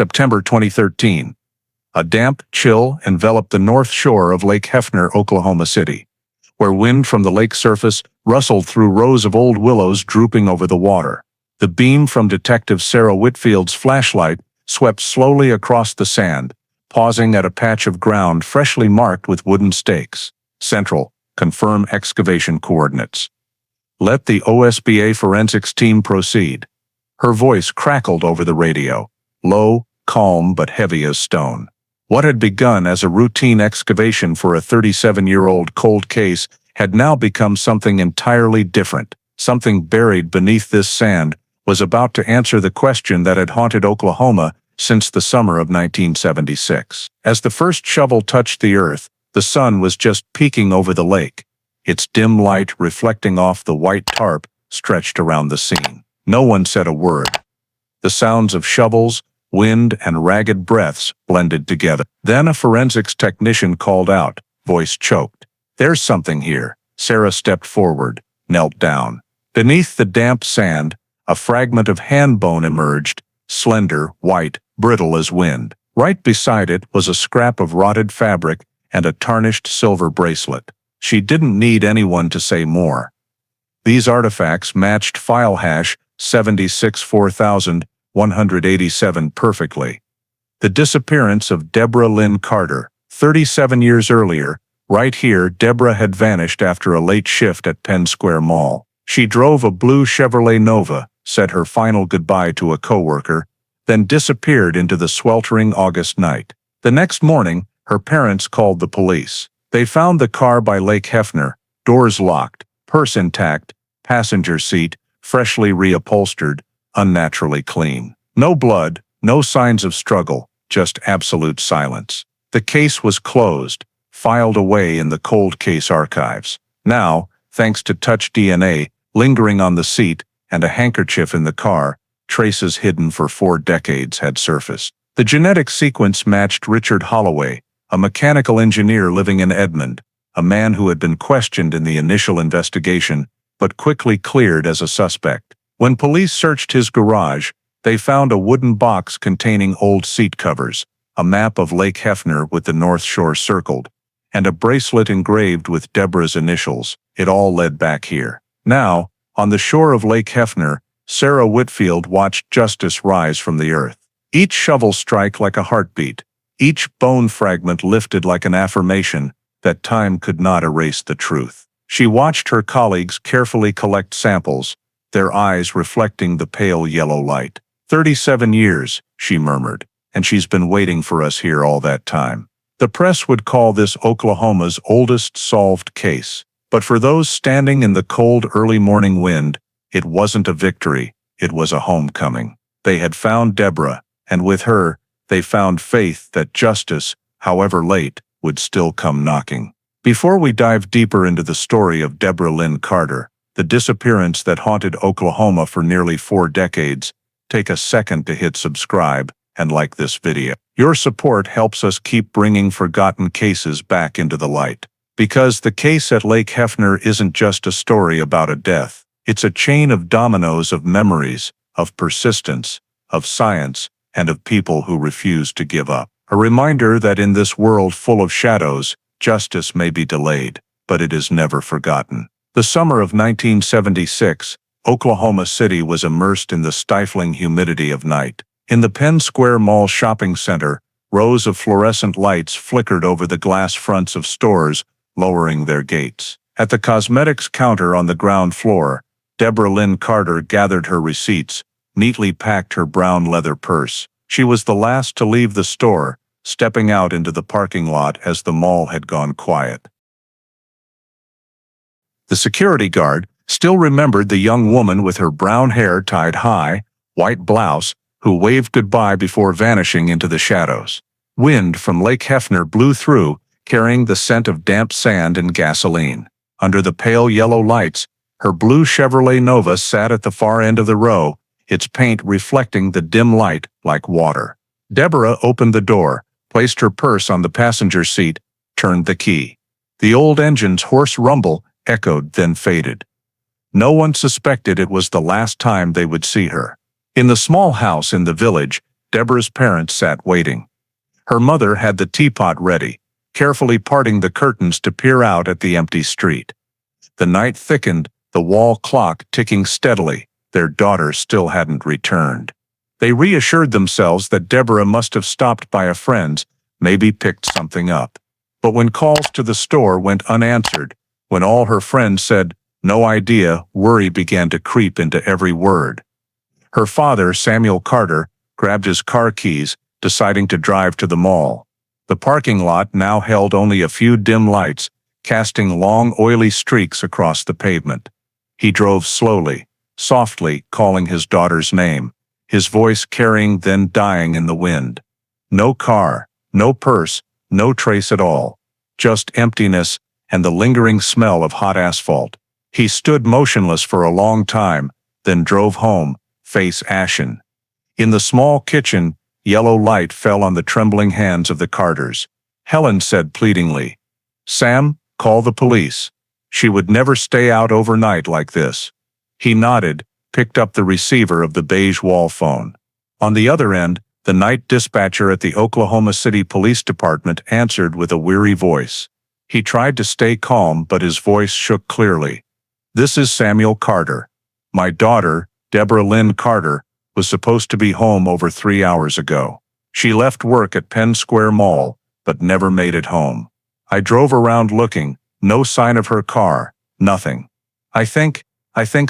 September 2013. A damp chill enveloped the north shore of Lake Hefner, Oklahoma City, where wind from the lake surface rustled through rows of old willows drooping over the water. The beam from Detective Sarah Whitfield's flashlight swept slowly across the sand, pausing at a patch of ground freshly marked with wooden stakes. Central, confirm excavation coordinates. Let the OSBI forensics team proceed. Her voice crackled over the radio, low, calm but heavy as stone. What had begun as a routine excavation for a 37-year-old cold case had now become something entirely different. Something buried beneath this sand was about to answer the question that had haunted Oklahoma since the summer of 1976. As the first shovel touched the earth, the sun was just peeking over the lake, its dim light reflecting off the white tarp stretched around the scene. No one said a word. The sounds of shovels, wind, and ragged breaths blended together. Then a forensics technician called out, voice choked. "There's something here." Sarah stepped forward, knelt down. Beneath the damp sand, a fragment of hand bone emerged, slender, white, brittle as wind. Right beside it was a scrap of rotted fabric and a tarnished silver bracelet. She didn't need anyone to say more. These artifacts matched file hash 764187 perfectly. The disappearance of Deborah Lynn Carter, 37 years earlier. Right here, Deborah had vanished after a late shift at Penn Square Mall. She drove a blue Chevrolet Nova, said her final goodbye to a coworker, then disappeared into the sweltering August night. The next morning, her parents called the police. They found the car by Lake Hefner, doors locked, purse intact, passenger seat freshly reupholstered, unnaturally clean. No blood, no signs of struggle, just absolute silence. The case was closed, filed away in the cold case archives. Now, thanks to touch DNA lingering on the seat and a handkerchief in the car, traces hidden for 4 decades had surfaced. The genetic sequence matched Richard Holloway, a mechanical engineer living in Edmond, a man who had been questioned in the initial investigation but quickly cleared as a suspect. When police searched his garage, they found a wooden box containing old seat covers, a map of Lake Hefner with the North Shore circled, and a bracelet engraved with Deborah's initials. It all led back here. Now, on the shore of Lake Hefner, Sarah Whitfield watched justice rise from the earth. Each shovel strike like a heartbeat, each bone fragment lifted like an affirmation that time could not erase the truth. She watched her colleagues carefully collect samples, their eyes reflecting the pale yellow light. 37 years, she murmured, and she's been waiting for us here all that time. The press would call this Oklahoma's oldest solved case. But for those standing in the cold early morning wind, it wasn't a victory, it was a homecoming. They had found Deborah, and with her, they found faith that justice, however late, would still come knocking. Before we dive deeper into the story of Deborah Lynn Carter, the disappearance that haunted Oklahoma for nearly 4 decades, take a second to hit subscribe and like this video. Your support helps us keep bringing forgotten cases back into the light. Because the case at Lake Hefner isn't just a story about a death, it's a chain of dominoes of memories, of persistence, of science, and of people who refuse to give up. A reminder that in this world full of shadows, justice may be delayed, but it is never forgotten. The summer of 1976, Oklahoma City was immersed in the stifling humidity of night. In the Penn Square Mall shopping center, rows of fluorescent lights flickered over the glass fronts of stores, lowering their gates. At the cosmetics counter on the ground floor, Deborah Lynn Carter gathered her receipts, neatly packed her brown leather purse. She was the last to leave the store, stepping out into the parking lot as the mall had gone quiet. The security guard still remembered the young woman with her brown hair tied high, white blouse, who waved goodbye before vanishing into the shadows. Wind from Lake Hefner blew through, carrying the scent of damp sand and gasoline. Under the pale yellow lights, her blue Chevrolet Nova sat at the far end of the row, its paint reflecting the dim light like water. Deborah opened the door, placed her purse on the passenger seat, turned the key. The old engine's hoarse rumble echoed, then faded. No one suspected it was the last time they would see her. In the small house in the village, Deborah's parents sat waiting. Her mother had the teapot ready, carefully parting the curtains to peer out at the empty street. The night thickened, the wall clock ticking steadily. Their daughter still hadn't returned. They reassured themselves that Deborah must have stopped by a friend's, maybe picked something up. But when calls to the store went unanswered, when all her friends said, "No idea," worry began to creep into every word. Her father, Samuel Carter, grabbed his car keys, deciding to drive to the mall. The parking lot now held only a few dim lights, casting long, oily streaks across the pavement. He drove slowly, softly, calling his daughter's name, his voice carrying then dying in the wind. No car, no purse, no trace at all. Just emptiness and the lingering smell of hot asphalt. He stood motionless for a long time, then drove home, face ashen. In the small kitchen, yellow light fell on the trembling hands of the Carters. Helen said pleadingly, "Sam, call the police. She would never stay out overnight like this." He nodded, picked up the receiver of the beige wall phone. On the other end, the night dispatcher at the Oklahoma City Police Department answered with a weary voice. He tried to stay calm, but his voice shook clearly. "This is Samuel Carter. My daughter, Deborah Lynn Carter, was supposed to be home over 3 hours ago. She left work at Penn Square Mall, but never made it home. I drove around looking, no sign of her car, nothing. I think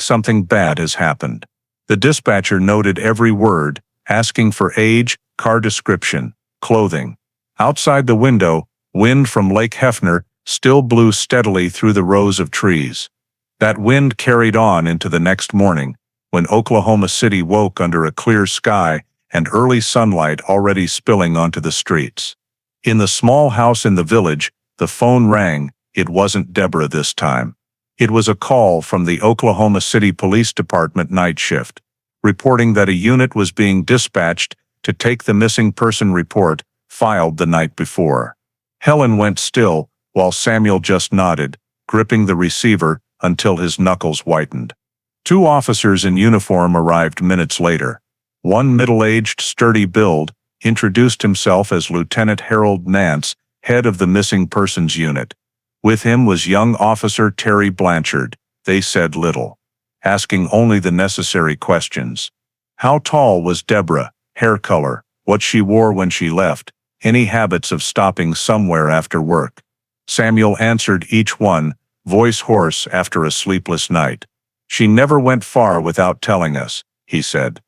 something bad has happened." The dispatcher noted every word, asking for age, car description, clothing. Outside the window, wind from Lake Hefner still blew steadily through the rows of trees. That wind carried on into the next morning, when Oklahoma City woke under a clear sky and early sunlight already spilling onto the streets. In the small house in the village, the phone rang. It wasn't Deborah this time. It was a call from the Oklahoma City Police Department night shift, reporting that a unit was being dispatched to take the missing person report filed the night before. Helen went still, while Samuel just nodded, gripping the receiver until his knuckles whitened. 2 officers in uniform arrived minutes later. One middle-aged, sturdy build, introduced himself as Lieutenant Harold Nance, head of the missing persons unit. With him was young Officer Terry Blanchard. They said little, asking only the necessary questions. How tall was Deborah, hair color, what she wore when she left, any habits of stopping somewhere after work. Samuel answered each one, voice hoarse after a sleepless night. "She never went far without telling us," he said.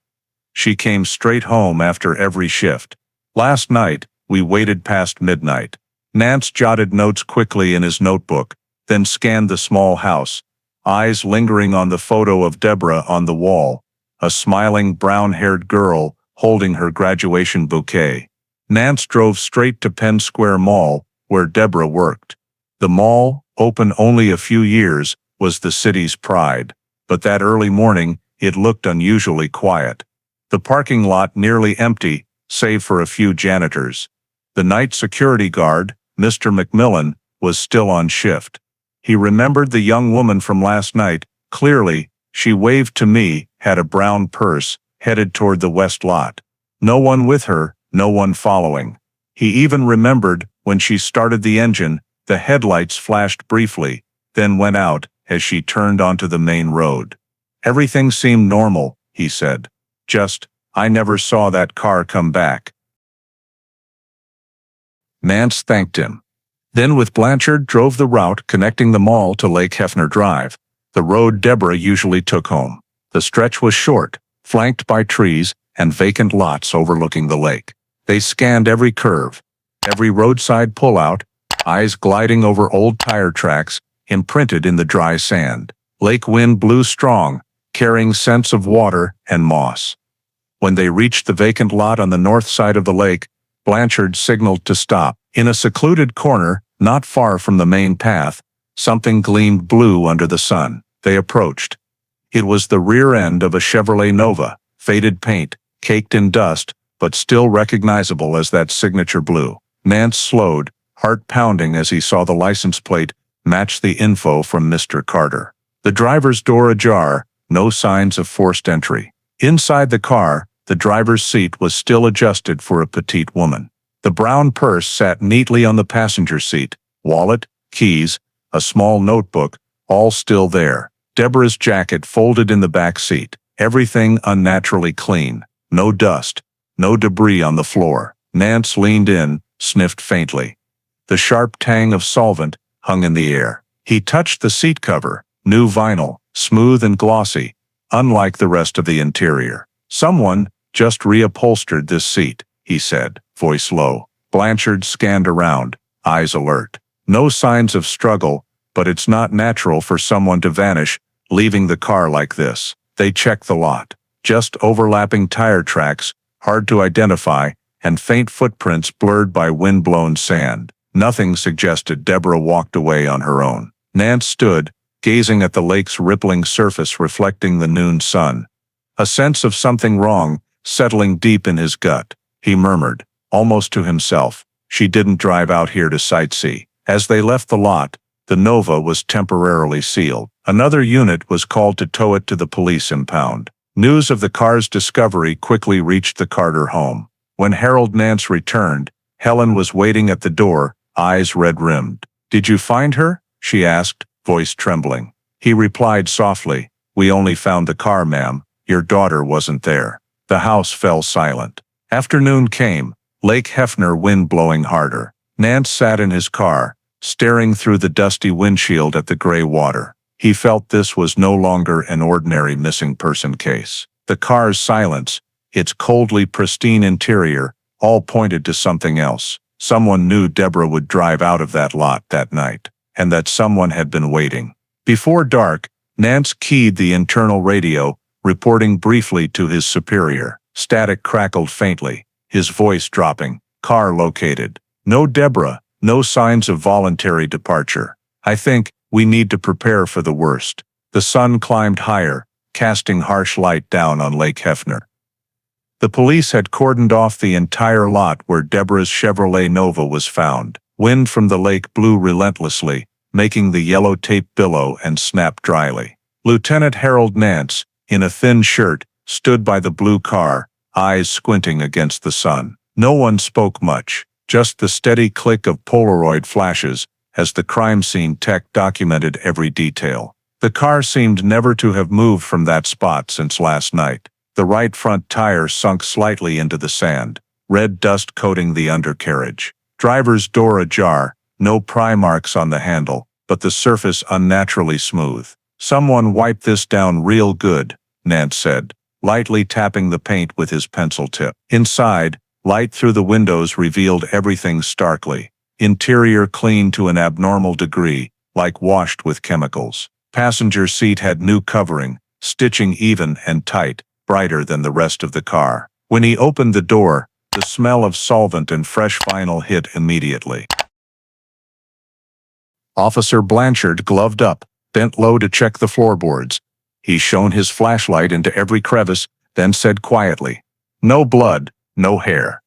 "She came straight home after every shift. Last night, we waited past midnight." Nance jotted notes quickly in his notebook, then scanned the small house, eyes lingering on the photo of Deborah on the wall, a smiling brown-haired girl holding her graduation bouquet. Nance drove straight to Penn Square Mall, where Deborah worked. The mall, open only a few years, was the city's pride, but that early morning, it looked unusually quiet. The parking lot nearly empty, save for a few janitors. The night security guard, Mr. McMillan, was still on shift. He remembered the young woman from last night, clearly. She waved to me, had a brown purse, headed toward the west lot. No one with her, no one following. He even remembered, when she started the engine, the headlights flashed briefly, then went out, as she turned onto the main road. "Everything seemed normal," he said. "Just, I never saw that car come back." Nance thanked him. Then with Blanchard drove the route connecting the mall to Lake Hefner Drive, the road Deborah usually took home. The stretch was short, flanked by trees and vacant lots overlooking the lake. They scanned every curve, every roadside pullout, eyes gliding over old tire tracks, imprinted in the dry sand. Lake wind blew strong, carrying scents of water and moss. When they reached the vacant lot on the north side of the lake, Blanchard signaled to stop. In a secluded corner, not far from the main path, something gleamed blue under the sun. They approached. It was the rear end of a Chevrolet Nova, faded paint, caked in dust, but still recognizable as that signature blue. Nance slowed, heart pounding as he saw the license plate match the info from Mr. Carter. The driver's door ajar, no signs of forced entry. Inside the car, The driver's seat was still adjusted for a petite woman. The brown purse sat neatly on the passenger seat, wallet, keys, a small notebook, all still there. Deborah's jacket folded in the back seat, everything unnaturally clean, no dust, no debris on the floor. Nance leaned in, sniffed faintly. The sharp tang of solvent hung in the air. He touched the seat cover, new vinyl, smooth and glossy, unlike the rest of the interior. "Someone just reupholstered this seat," he said, voice low. Blanchard scanned around, eyes alert. No signs of struggle, but it's not natural for someone to vanish, leaving the car like this. They checked the lot. Just overlapping tire tracks, hard to identify, and faint footprints blurred by wind-blown sand. Nothing suggested Deborah walked away on her own. Nance stood, gazing at the lake's rippling surface reflecting the noon sun. A sense of something wrong, settling deep in his gut. He murmured, almost to himself, "She didn't drive out here to sightsee." As they left the lot, the Nova was temporarily sealed. Another unit was called to tow it to the police impound. News of the car's discovery quickly reached the Carter home. When Harold Nance returned, Helen was waiting at the door, eyes red-rimmed. "Did you find her?" she asked, voice trembling. He replied softly, "We only found the car, ma'am. Your daughter wasn't there." The house fell silent. Afternoon came, Lake Hefner wind blowing harder. Nance sat in his car, staring through the dusty windshield at the gray water. He felt this was no longer an ordinary missing person case. The car's silence, its coldly pristine interior, all pointed to something else. Someone knew Deborah would drive out of that lot that night, and that someone had been waiting. Before dark, Nance keyed the internal radio, reporting briefly to his superior. Static crackled faintly, his voice dropping. "Car located. No Deborah, no signs of voluntary departure. I think we need to prepare for the worst." The sun climbed higher, casting harsh light down on Lake Hefner. The police had cordoned off the entire lot where Deborah's Chevrolet Nova was found. Wind from the lake blew relentlessly, making the yellow tape billow and snap dryly. Lieutenant Harold Nance, in a thin shirt, stood by the blue car, eyes squinting against the sun. No one spoke much, just the steady click of Polaroid flashes as the crime scene tech documented every detail. The car seemed never to have moved from that spot since last night. The right front tire sunk slightly into the sand, red dust coating the undercarriage. Driver's door ajar, no pry marks on the handle, but the surface unnaturally smooth. "Someone wiped this down real good," Nance said, lightly tapping the paint with his pencil tip. Inside, light through the windows revealed everything starkly. Interior clean to an abnormal degree, like washed with chemicals. Passenger seat had new covering, stitching even and tight, brighter than the rest of the car. When he opened the door, the smell of solvent and fresh vinyl hit immediately. Officer Blanchard gloved up, bent low to check the floorboards. He shone his flashlight into every crevice, then said quietly, "No blood, no hair."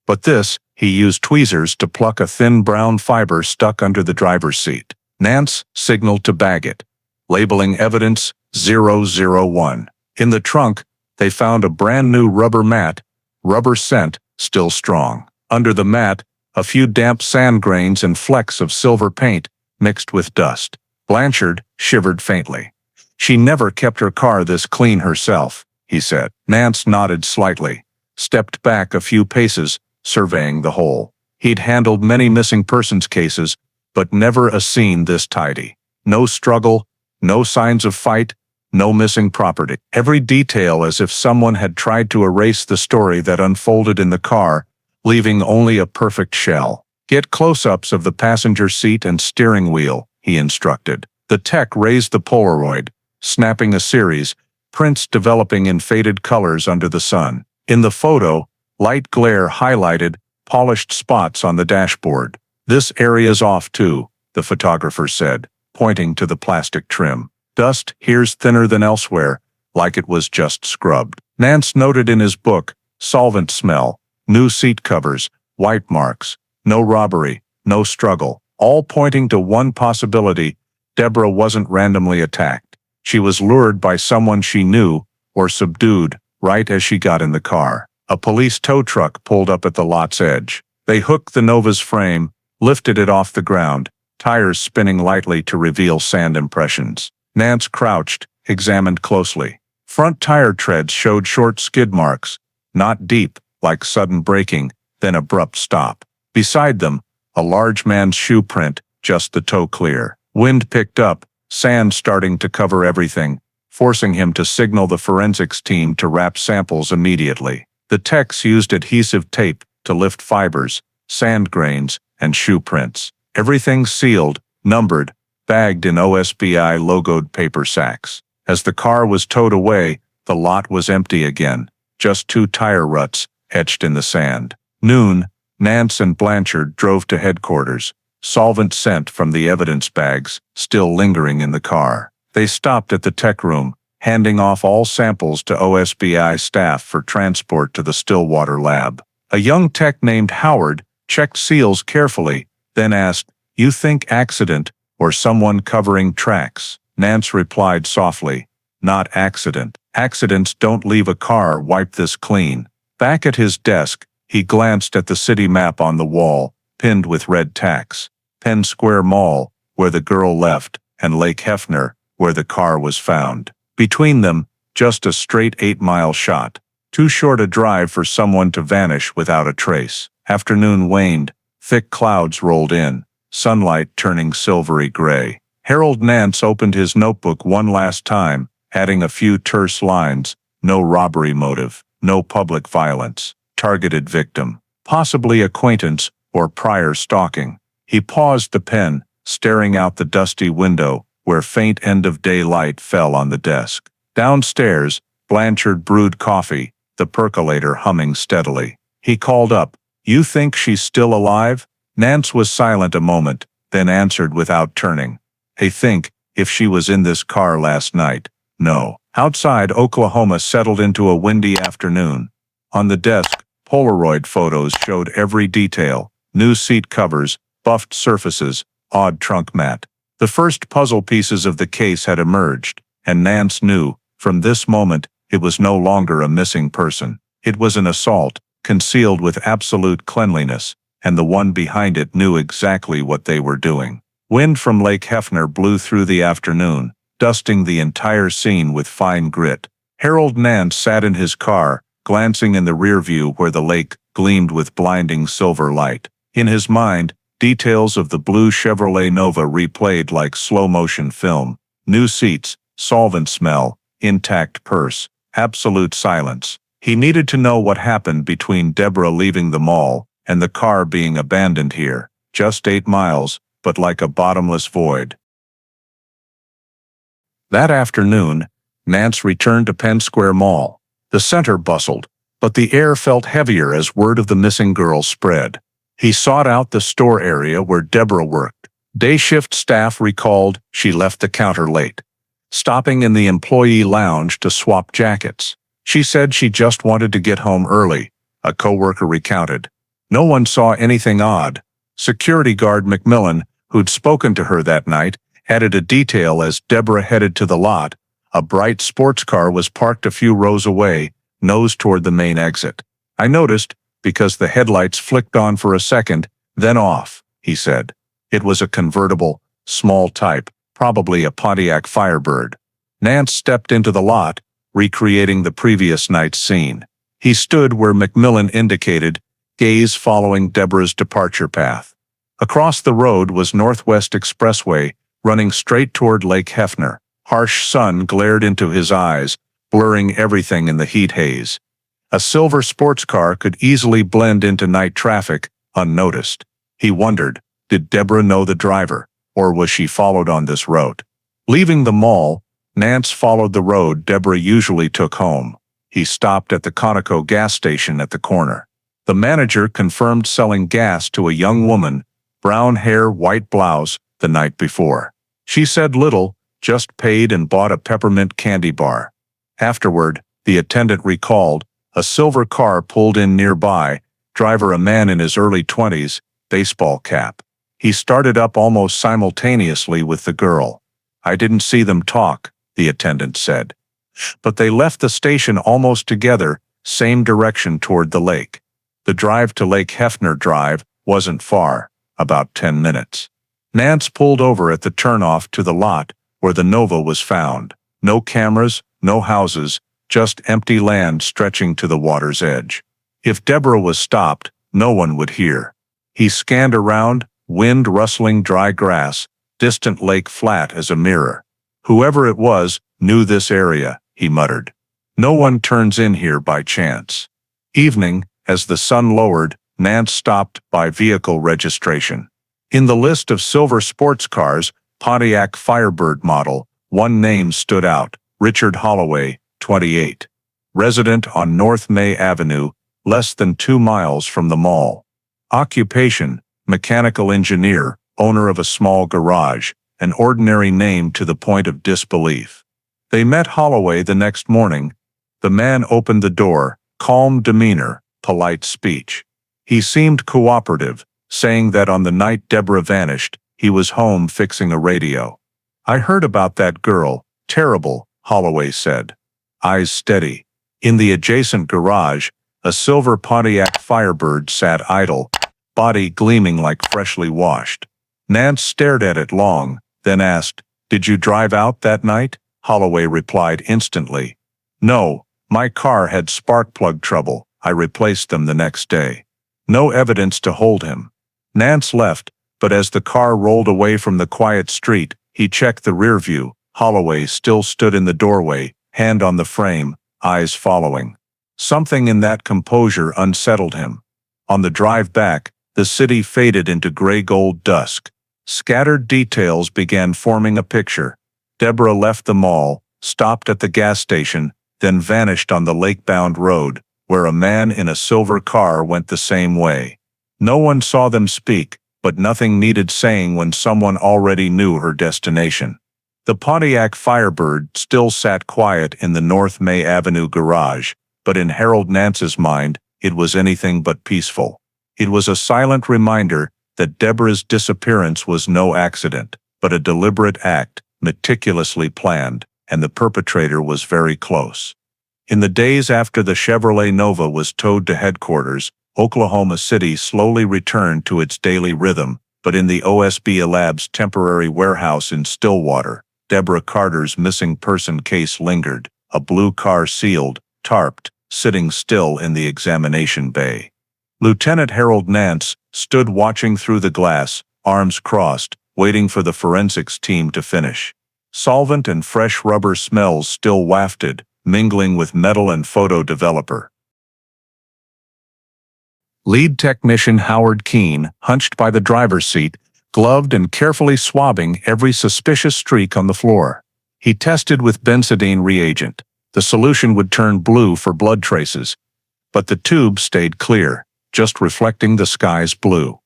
But this, he used tweezers to pluck a thin brown fiber stuck under the driver's seat. Nance signaled to bag it, labeling evidence 001. In the trunk, they found a brand new rubber mat, rubber scent, still strong. Under the mat, a few damp sand grains and flecks of silver paint, mixed with dust. Blanchard shivered faintly. "She never kept her car this clean herself," he said. Nance nodded slightly, stepped back a few paces, surveying the whole. He'd handled many missing persons cases, but never a scene this tidy. No struggle, no signs of fight, no missing property. Every detail as if someone had tried to erase the story that unfolded in the car, leaving only a perfect shell. "Get close-ups of the passenger seat and steering wheel," he instructed. The tech raised the Polaroid, snapping a series, prints developing in faded colors under the sun. In the photo, light glare highlighted polished spots on the dashboard. "This area's off too," the photographer said, pointing to the plastic trim. "Dust here's thinner than elsewhere, like it was just scrubbed." Nance noted in his book, "Solvent smell, new seat covers, white marks, no robbery, no struggle," all pointing to one possibility: Deborah wasn't randomly attacked. She was lured by someone she knew, or subdued, right as she got in the car. A police tow truck pulled up at the lot's edge. They hooked the Nova's frame, lifted it off the ground, tires spinning lightly to reveal sand impressions. Nance crouched, examined closely. Front tire treads showed short skid marks, not deep, like sudden braking, then abrupt stop. Beside them, a large man's shoe print, just the toe clear. Wind picked up, sand starting to cover everything, forcing him to signal the forensics team to wrap samples immediately. The techs used adhesive tape to lift fibers, sand grains, and shoe prints. Everything sealed, numbered, bagged in OSBI logoed paper sacks. As the car was towed away, the lot was empty again, just 2 tire ruts etched in the sand. Noon, Nance and Blanchard drove to headquarters, solvent scent from the evidence bags still lingering in the car. They stopped at the tech room, handing off all samples to OSBI staff for transport to the Stillwater lab. A young tech named Howard checked seals carefully, then asked, "You think accident or someone covering tracks?" Nance replied softly, "Not accident. Accidents don't leave a car wiped this clean." Back at his desk, he glanced at the city map on the wall, pinned with red tacks. Penn Square Mall, where the girl left, and Lake Hefner, where the car was found. Between them, just a straight 8-mile shot. Too short a drive for someone to vanish without a trace. Afternoon waned, thick clouds rolled in, sunlight turning silvery gray. Harold Nance opened his notebook one last time, adding a few terse lines. No robbery motive, no public violence, targeted victim, possibly acquaintance or prior stalking. He paused the pen, staring out the dusty window, where faint end-of-day light fell on the desk. Downstairs, Blanchard brewed coffee, the percolator humming steadily. He called up, "You think she's still alive?" Nance was silent a moment, then answered without turning, "I think, if she was in this car last night, no." Outside, Oklahoma settled into a windy afternoon. On the desk, Polaroid photos showed every detail: new seat covers, buffed surfaces, odd trunk mat. The first puzzle pieces of the case had emerged, and Nance knew, from this moment, it was no longer a missing person. It was an assault, concealed with absolute cleanliness, and the one behind it knew exactly what they were doing. Wind from Lake Hefner blew through the afternoon, dusting the entire scene with fine grit. Harold Nance sat in his car, glancing in the rearview where the lake gleamed with blinding silver light. In his mind, details of the blue Chevrolet Nova replayed like slow-motion film. New seats, solvent smell, intact purse, absolute silence. He needed to know what happened between Deborah leaving the mall and the car being abandoned here. Just 8 miles, but like a bottomless void. That afternoon, Nance returned to Penn Square Mall. The center bustled, but the air felt heavier as word of the missing girl spread. He sought out the store area where Deborah worked. Day shift staff recalled she left the counter late, stopping in the employee lounge to swap jackets. She said she just wanted to get home early, a coworker recounted. No one saw anything odd. Security guard McMillan, who'd spoken to her that night, added a detail as Deborah headed to the lot. A bright sports car was parked a few rows away, nose toward the main exit. "I noticed, because the headlights flicked on for a second, then off," he said. It was a convertible, small type, probably a Pontiac Firebird. Nance stepped into the lot, recreating the previous night's scene. He stood where McMillan indicated, gaze following Deborah's departure path. Across the road was Northwest Expressway, running straight toward Lake Hefner. Harsh sun glared into his eyes, blurring everything in the heat haze. A silver sports car could easily blend into night traffic, unnoticed. He wondered, did Deborah know the driver, or was she followed on this route? Leaving the mall, Nance followed the road Deborah usually took home. He stopped at the Conoco gas station at the corner. The manager confirmed selling gas to a young woman, brown hair, white blouse, the night before. She said little, just paid and bought a peppermint candy bar. Afterward, the attendant recalled, a silver car pulled in nearby, driver a man in his early 20s, baseball cap. He started up almost simultaneously with the girl. "I didn't see them talk," the attendant said. But they left the station almost together, same direction toward the lake. The drive to Lake Hefner Drive wasn't far, about 10 minutes. Nance pulled over at the turnoff to the lot where the Nova was found. No cameras, no houses, just empty land stretching to the water's edge. If Deborah was stopped, no one would hear. He scanned around, wind rustling dry grass, distant lake flat as a mirror. Whoever it was knew this area, he muttered. No one turns in here by chance. Evening, as the sun lowered, Nance stopped by vehicle registration. In the list of silver sports cars, Pontiac Firebird model, one name stood out, Richard Holloway, 28. Resident on North May Avenue, less than 2 miles from the mall. Occupation, mechanical engineer, owner of a small garage, an ordinary name to the point of disbelief. They met Holloway the next morning. The man opened the door, calm demeanor, polite speech. He seemed cooperative, saying that on the night Deborah vanished, he was home fixing a radio. I heard about that girl, terrible, Holloway said. Eyes steady. In the adjacent garage, a silver Pontiac Firebird sat idle, body gleaming like freshly washed. Nance stared at it long, then asked, "Did you drive out that night?" Holloway replied instantly. "No, my car had spark plug trouble. I replaced them the next day." No evidence to hold him. Nance left, but as the car rolled away from the quiet street, he checked the rear view. Holloway still stood in the doorway, hand on the frame, eyes following. Something in that composure unsettled him. On the drive back, the city faded into gray-gold dusk. Scattered details began forming a picture. Deborah left the mall, stopped at the gas station, then vanished on the lake-bound road, where a man in a silver car went the same way. No one saw them speak, but nothing needed saying when someone already knew her destination. The Pontiac Firebird still sat quiet in the North May Avenue garage, but in Harold Nance's mind, it was anything but peaceful. It was a silent reminder that Deborah's disappearance was no accident, but a deliberate act, meticulously planned, and the perpetrator was very close. In the days after the Chevrolet Nova was towed to headquarters, Oklahoma City slowly returned to its daily rhythm, but in the OSBI Lab's temporary warehouse in Stillwater, Deborah Carter's missing person case lingered, a blue car sealed, tarped, sitting still in the examination bay. Lieutenant Harold Nance stood watching through the glass, arms crossed, waiting for the forensics team to finish. Solvent and fresh rubber smells still wafted, mingling with metal and photo developer. Lead technician Howard Keene, hunched by the driver's seat, gloved and carefully swabbing every suspicious streak on the floor. He tested with benzidine reagent. The solution would turn blue for blood traces, but the tube stayed clear, just reflecting the sky's blue.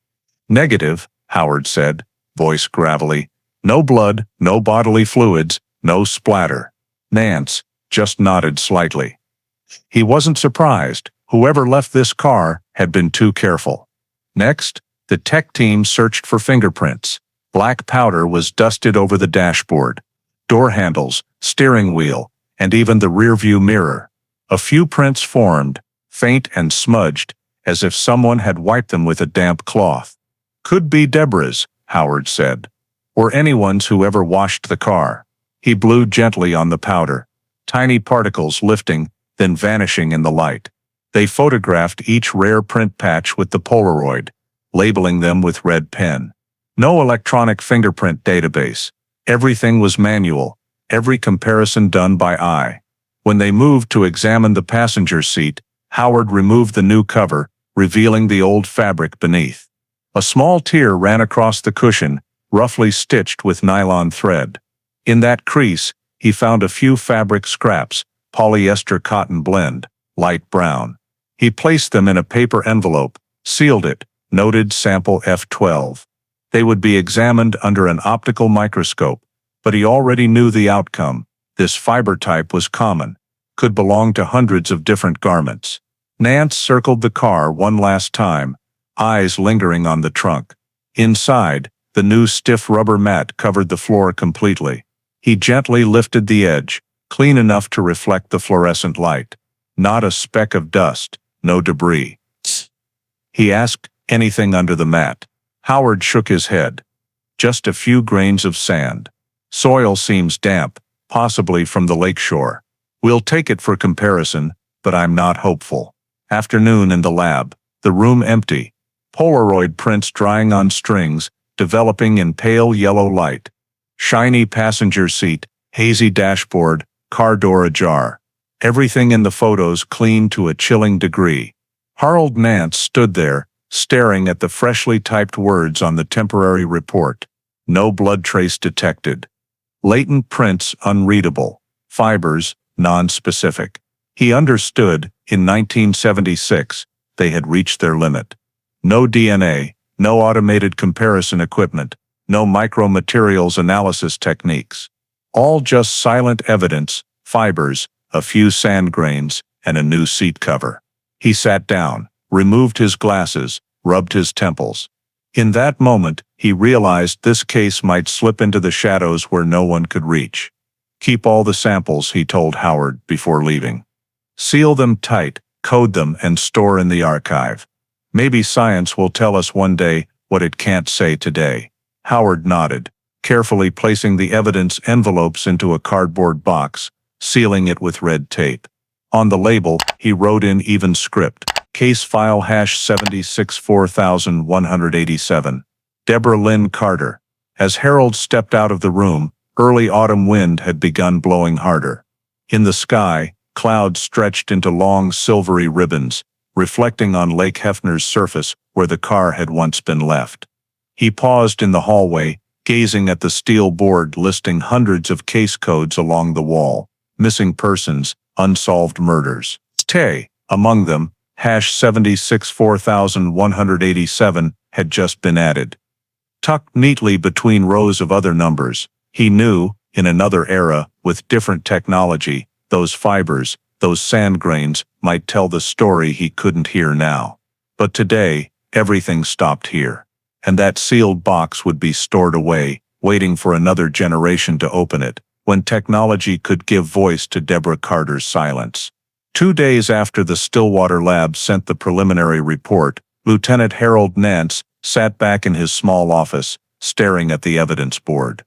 "Negative," Howard said, voice gravelly. "No blood, no bodily fluids, no splatter." Nance just nodded slightly. He wasn't surprised. Whoever left this car had been too careful. Next, the tech team searched for fingerprints. Black powder was dusted over the dashboard, door handles, steering wheel, and even the rearview mirror. A few prints formed, faint and smudged, as if someone had wiped them with a damp cloth. "Could be Deborah's," Howard said, "or anyone's who ever washed the car." He blew gently on the powder, tiny particles lifting, then vanishing in the light. They photographed each rare print patch with the Polaroid, labeling them with red pen. No electronic fingerprint database. Everything was manual, every comparison done by eye. When they moved to examine the passenger seat, Howard removed the new cover, revealing the old fabric beneath. A small tear ran across the cushion, roughly stitched with nylon thread. In that crease, he found a few fabric scraps, polyester cotton blend, light brown. He placed them in a paper envelope, sealed it, noted sample F12. They would be examined under an optical microscope, but he already knew the outcome. This fiber type was common, could belong to hundreds of different garments. Nance circled the car one last time, eyes lingering on the trunk. Inside, the new stiff rubber mat covered the floor completely. He gently lifted the edge, clean enough to reflect the fluorescent light. Not a speck of dust, no debris. He asked, anything under the mat? Howard shook his head. Just a few grains of sand. Soil seems damp, possibly from the lakeshore. We'll take it for comparison, but I'm not hopeful. Afternoon in the lab. The room empty. Polaroid prints drying on strings, developing in pale yellow light. Shiny passenger seat, hazy dashboard, car door ajar. Everything in the photos clean to a chilling degree. Harold Nance stood there, staring at the freshly typed words on the temporary report. No blood trace detected. Latent prints unreadable. Fibers non-specific. He understood, in 1976, they had reached their limit. No DNA, no automated comparison equipment, no micromaterials analysis techniques. All just silent evidence, fibers, a few sand grains, and a new seat cover. He sat down, removed his glasses, rubbed his temples. In that moment, he realized this case might slip into the shadows where no one could reach. Keep all the samples, he told Howard before leaving. Seal them tight, code them, and store in the archive. Maybe science will tell us one day what it can't say today. Howard nodded, carefully placing the evidence envelopes into a cardboard box, sealing it with red tape. On the label, he wrote in even script, case file #764187. Deborah Lynn Carter. As Harold stepped out of the room, early autumn wind had begun blowing harder. In the sky, clouds stretched into long silvery ribbons, reflecting on Lake Hefner's surface where the car had once been left. He paused in the hallway, gazing at the steel board listing hundreds of case codes along the wall. Missing persons, unsolved murders. Among them, #764187 had just been added. Tucked neatly between rows of other numbers, he knew, in another era, with different technology, those fibers, those sand grains, might tell the story he couldn't hear now. But today, everything stopped here. And that sealed box would be stored away, waiting for another generation to open it, when technology could give voice to Deborah Carter's silence. 2 days after the Stillwater lab sent the preliminary report, Lieutenant Harold Nance sat back in his small office, staring at the evidence board.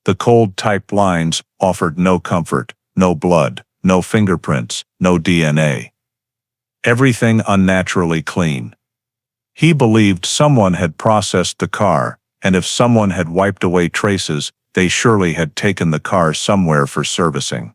The cold typed lines offered no comfort, no blood, no fingerprints, no DNA. Everything unnaturally clean. He believed someone had processed the car, and if someone had wiped away traces, they surely had taken the car somewhere for servicing.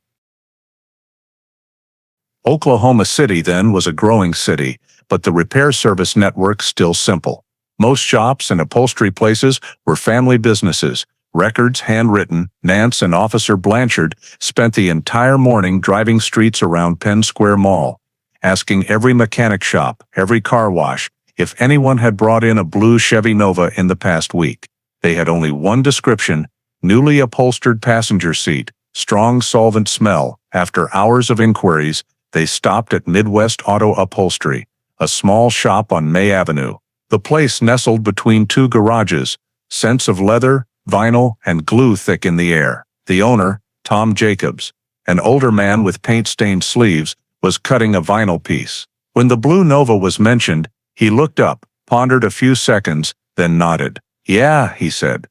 Oklahoma City then was a growing city, but the repair service network still simple. Most shops and upholstery places were family businesses, records handwritten. Nance and Officer Blanchard spent the entire morning driving streets around Penn Square Mall, asking every mechanic shop, every car wash, if anyone had brought in a blue Chevy Nova in the past week. They had only one description: newly upholstered passenger seat, strong solvent smell. After hours of inquiries, they stopped at Midwest Auto Upholstery, a small shop on May Avenue. The place nestled between two garages, scents of leather, vinyl, and glue thick in the air. The owner, Tom Jacobs, an older man with paint-stained sleeves, was cutting a vinyl piece. When the blue Nova was mentioned, he looked up, pondered a few seconds, then nodded. "Yeah," he said.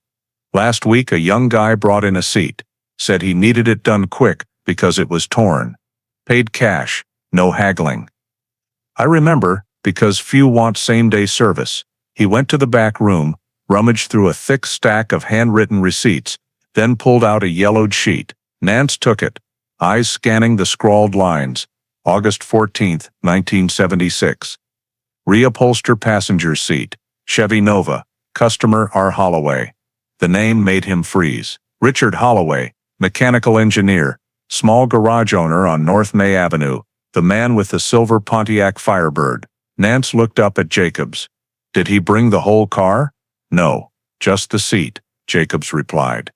"Last week a young guy brought in a seat. Said he needed it done quick because it was torn. Paid cash, no haggling. I remember, because few want same-day service." He went to the back room, rummaged through a thick stack of handwritten receipts, then pulled out a yellowed sheet. Nance took it, eyes scanning the scrawled lines. August 14, 1976. Reupholster passenger seat, Chevy Nova, customer R. Holloway. The name made him freeze. Richard Holloway, mechanical engineer, small garage owner on North May Avenue, the man with the silver Pontiac Firebird. Nance looked up at Jacobs. "Did he bring the whole car?" "No, just the seat," Jacobs replied.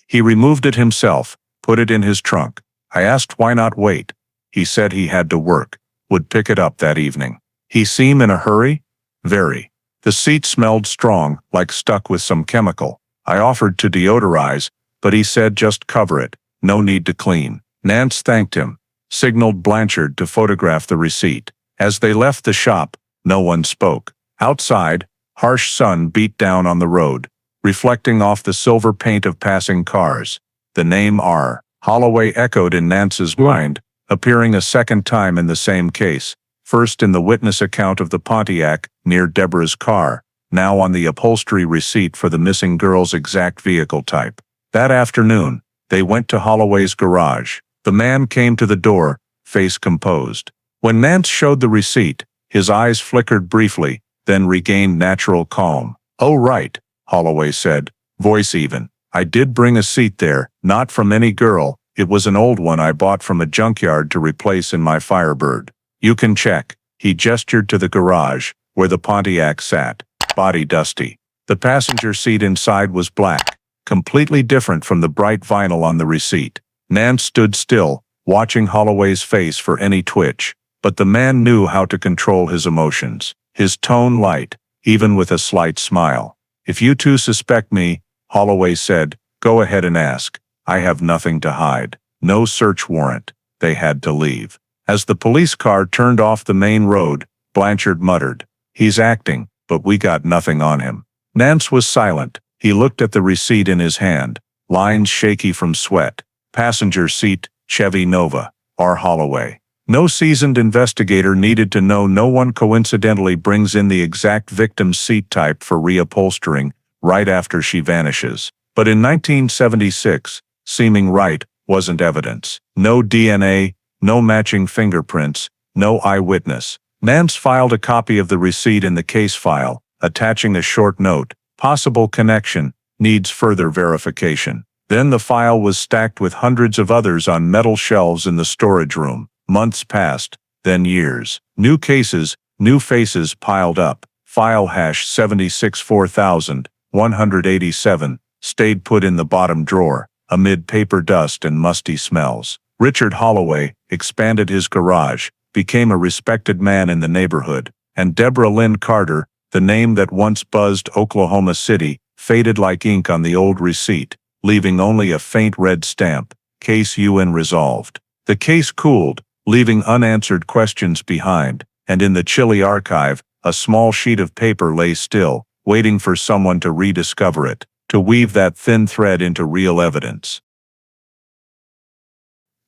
"He removed it himself, put it in his trunk. I asked why not wait. He said he had to work, would pick it up that evening." "He seemed in a hurry?" "Very. The seat smelled strong, like stuck with some chemical. I offered to deodorize, but he said just cover it, no need to clean." Nance thanked him, signaled Blanchard to photograph the receipt. As they left the shop, no one spoke. Outside, harsh sun beat down on the road, reflecting off the silver paint of passing cars. The name R. Holloway echoed in Nance's mind, appearing a second time in the same case, first in the witness account of the Pontiac near Deborah's car, now on the upholstery receipt for the missing girl's exact vehicle type. That afternoon, they went to Holloway's garage. The man came to the door, face composed. When Nance showed the receipt, his eyes flickered briefly, then regained natural calm. "Oh right," Holloway said, voice even. "I did bring a seat there, not from any girl. It was an old one I bought from a junkyard to replace in my Firebird. You can check." He gestured to the garage, where the Pontiac sat, body dusty. The passenger seat inside was black, completely different from the bright vinyl on the receipt. Nance stood still, watching Holloway's face for any twitch, but the man knew how to control his emotions. His tone light, even with a slight smile. "If you two suspect me," Holloway said, "go ahead and ask. I have nothing to hide. No search warrant." They had to leave. As the police car turned off the main road, Blanchard muttered, "He's acting, but we got nothing on him." Nance was silent. He looked at the receipt in his hand, lines shaky from sweat. Passenger seat, Chevy Nova, R. Holloway. No seasoned investigator needed to know no one coincidentally brings in the exact victim's seat type for reupholstering right after she vanishes. But in 1976, seeming right wasn't evidence. No DNA, no matching fingerprints, no eyewitness. Nance filed a copy of the receipt in the case file, attaching a short note, "Possible connection, needs further verification." Then the file was stacked with hundreds of others on metal shelves in the storage room. Months passed, then years. New cases, new faces piled up. File hash 764187 stayed put in the bottom drawer, amid paper dust and musty smells. Richard Holloway expanded his garage, became a respected man in the neighborhood, and Deborah Lynn Carter, the name that once buzzed Oklahoma City, faded like ink on the old receipt, leaving only a faint red stamp. Case UN resolved. The case cooled, leaving unanswered questions behind, and in the chilly archive, a small sheet of paper lay still, waiting for someone to rediscover it, to weave that thin thread into real evidence.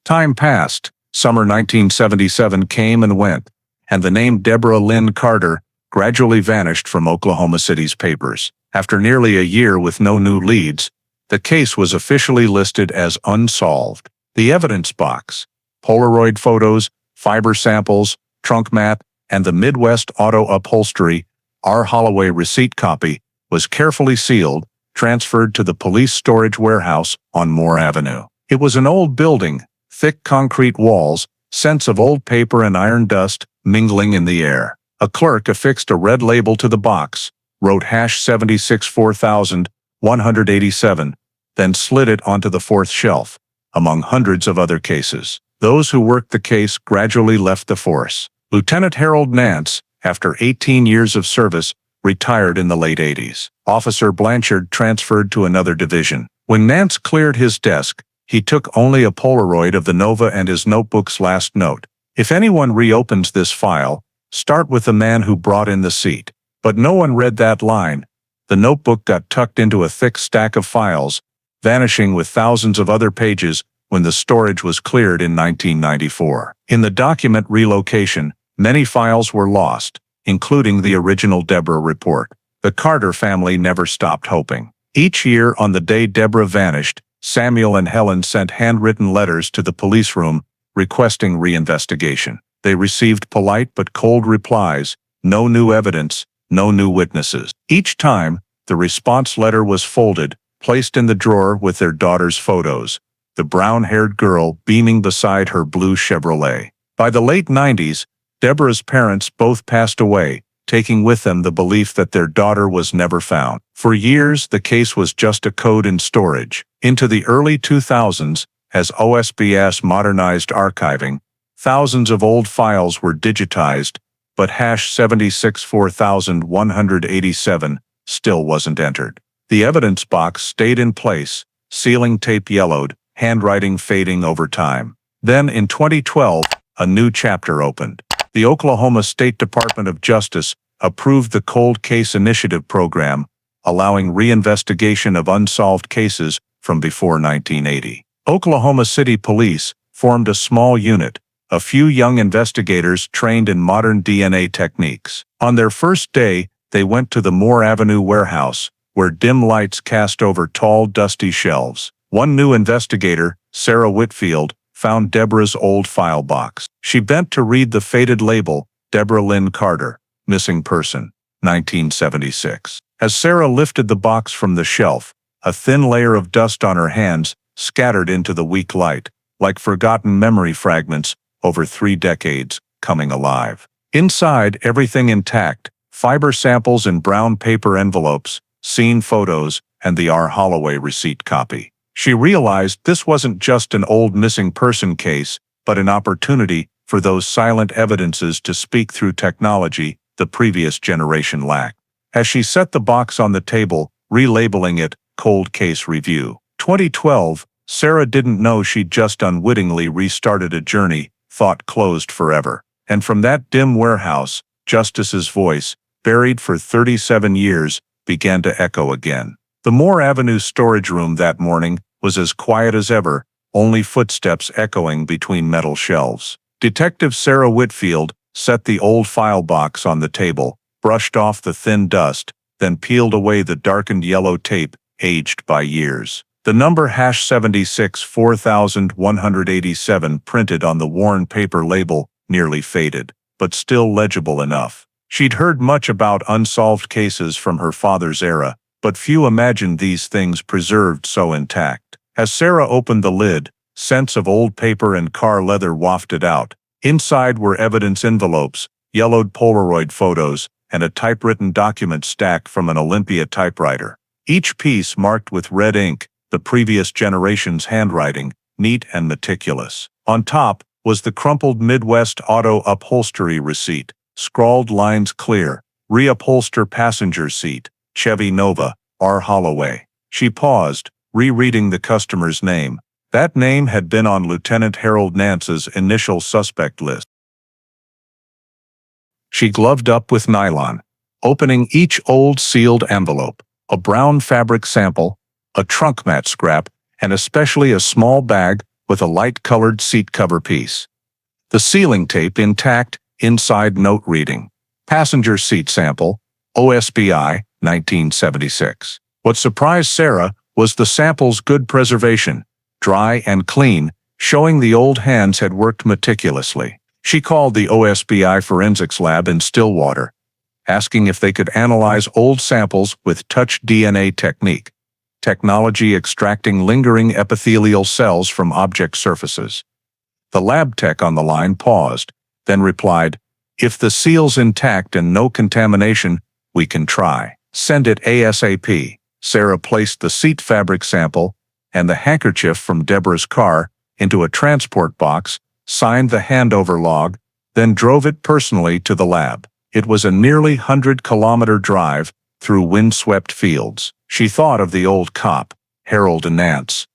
Time passed. Summer 1977 came and went, and the name Deborah Lynn Carter gradually vanished from Oklahoma City's papers. After nearly a year with no new leads, the case was officially listed as unsolved. The evidence box, Polaroid photos, fiber samples, trunk mat, and the Midwest Auto Upholstery, R. Holloway receipt copy, was carefully sealed, transferred to the police storage warehouse on Moore Avenue. It was an old building, thick concrete walls, scents of old paper and iron dust mingling in the air. A clerk affixed a red label to the box, wrote hash 764187, then slid it onto the fourth shelf, among hundreds of other cases. Those who worked the case gradually left the force. Lieutenant Harold Nance, after 18 years of service, retired in the late 80s. Officer Blanchard transferred to another division. When Nance cleared his desk, he took only a Polaroid of the Nova and his notebook's last note. "If anyone reopens this file, start with the man who brought in the seat." But no one read that line. The notebook got tucked into a thick stack of files, vanishing with thousands of other pages when the storage was cleared in 1994. In the document relocation, many files were lost, including the original Deborah report. The Carter family never stopped hoping. Each year on the day Deborah vanished, Samuel and Helen sent handwritten letters to the police room requesting reinvestigation. They received polite but cold replies, no new evidence, no new witnesses. Each time, the response letter was folded, placed in the drawer with their daughter's photos, the brown-haired girl beaming beside her blue Chevrolet. By the late 90s, Deborah's parents both passed away, taking with them the belief that their daughter was never found. For years, the case was just a code in storage. Into the early 2000s, as OSBI modernized archiving, thousands of old files were digitized, but hash 764187 still wasn't entered. The evidence box stayed in place, sealing tape yellowed, handwriting fading over time. Then in 2012, a new chapter opened. The Oklahoma State Department of Justice approved the Cold Case Initiative program, allowing reinvestigation of unsolved cases from before 1980. Oklahoma City Police formed a small unit, a few young investigators trained in modern DNA techniques. On their first day, they went to the Moore Avenue warehouse, where dim lights cast over tall, dusty shelves. One new investigator, Sarah Whitfield, found Deborah's old file box. She bent to read the faded label, Deborah Lynn Carter, missing person, 1976. As Sarah lifted the box from the shelf, a thin layer of dust on her hands scattered into the weak light, like forgotten memory fragments over 3 decades, coming alive. Inside, everything intact, fiber samples in brown paper envelopes, scene photos, and the R. Holloway receipt copy. She realized this wasn't just an old missing person case, but an opportunity for those silent evidences to speak through technology the previous generation lacked. As she set the box on the table, relabeling it Cold Case Review 2012, Sarah didn't know she'd just unwittingly restarted a journey thought closed forever. And from that dim warehouse, Justice's voice, buried for 37 years, began to echo again. The Moore Avenue storage room that morning was as quiet as ever, only footsteps echoing between metal shelves. Detective Sarah Whitfield set the old file box on the table, brushed off the thin dust, then peeled away the darkened yellow tape, aged by years. The number #76 4187 printed on the worn paper label, nearly faded, but still legible enough. She'd heard much about unsolved cases from her father's era, but few imagined these things preserved so intact. As Sarah opened the lid, scents of old paper and car leather wafted out. Inside were evidence envelopes, yellowed Polaroid photos, and a typewritten document stack from an Olympia typewriter. Each piece marked with red ink, the previous generation's handwriting, neat and meticulous. On top was the crumpled Midwest Auto upholstery receipt, scrawled lines clear, reupholster passenger seat, Chevy Nova, R. Holloway. She paused, rereading the customer's name. That name had been on Lieutenant Harold Nance's initial suspect list. She gloved up with nylon, opening each old sealed envelope, a brown fabric sample, a trunk mat scrap, and especially a small bag with a light-colored seat cover piece. The sealing tape intact, inside note reading. Passenger seat sample, OSBI, 1976. What surprised Sarah was the sample's good preservation, dry and clean, showing the old hands had worked meticulously. She called the OSBI forensics lab in Stillwater, asking if they could analyze old samples with touch DNA technology extracting lingering epithelial cells from object surfaces. The lab tech on the line paused, then replied, "If the seal's intact and no contamination, we can try. Send it ASAP." Sarah placed the seat fabric sample and the handkerchief from Deborah's car into a transport box, signed the handover log, then drove it personally to the lab. It was a nearly 100-kilometer drive through windswept fields. She thought of the old cop, Harold Nance,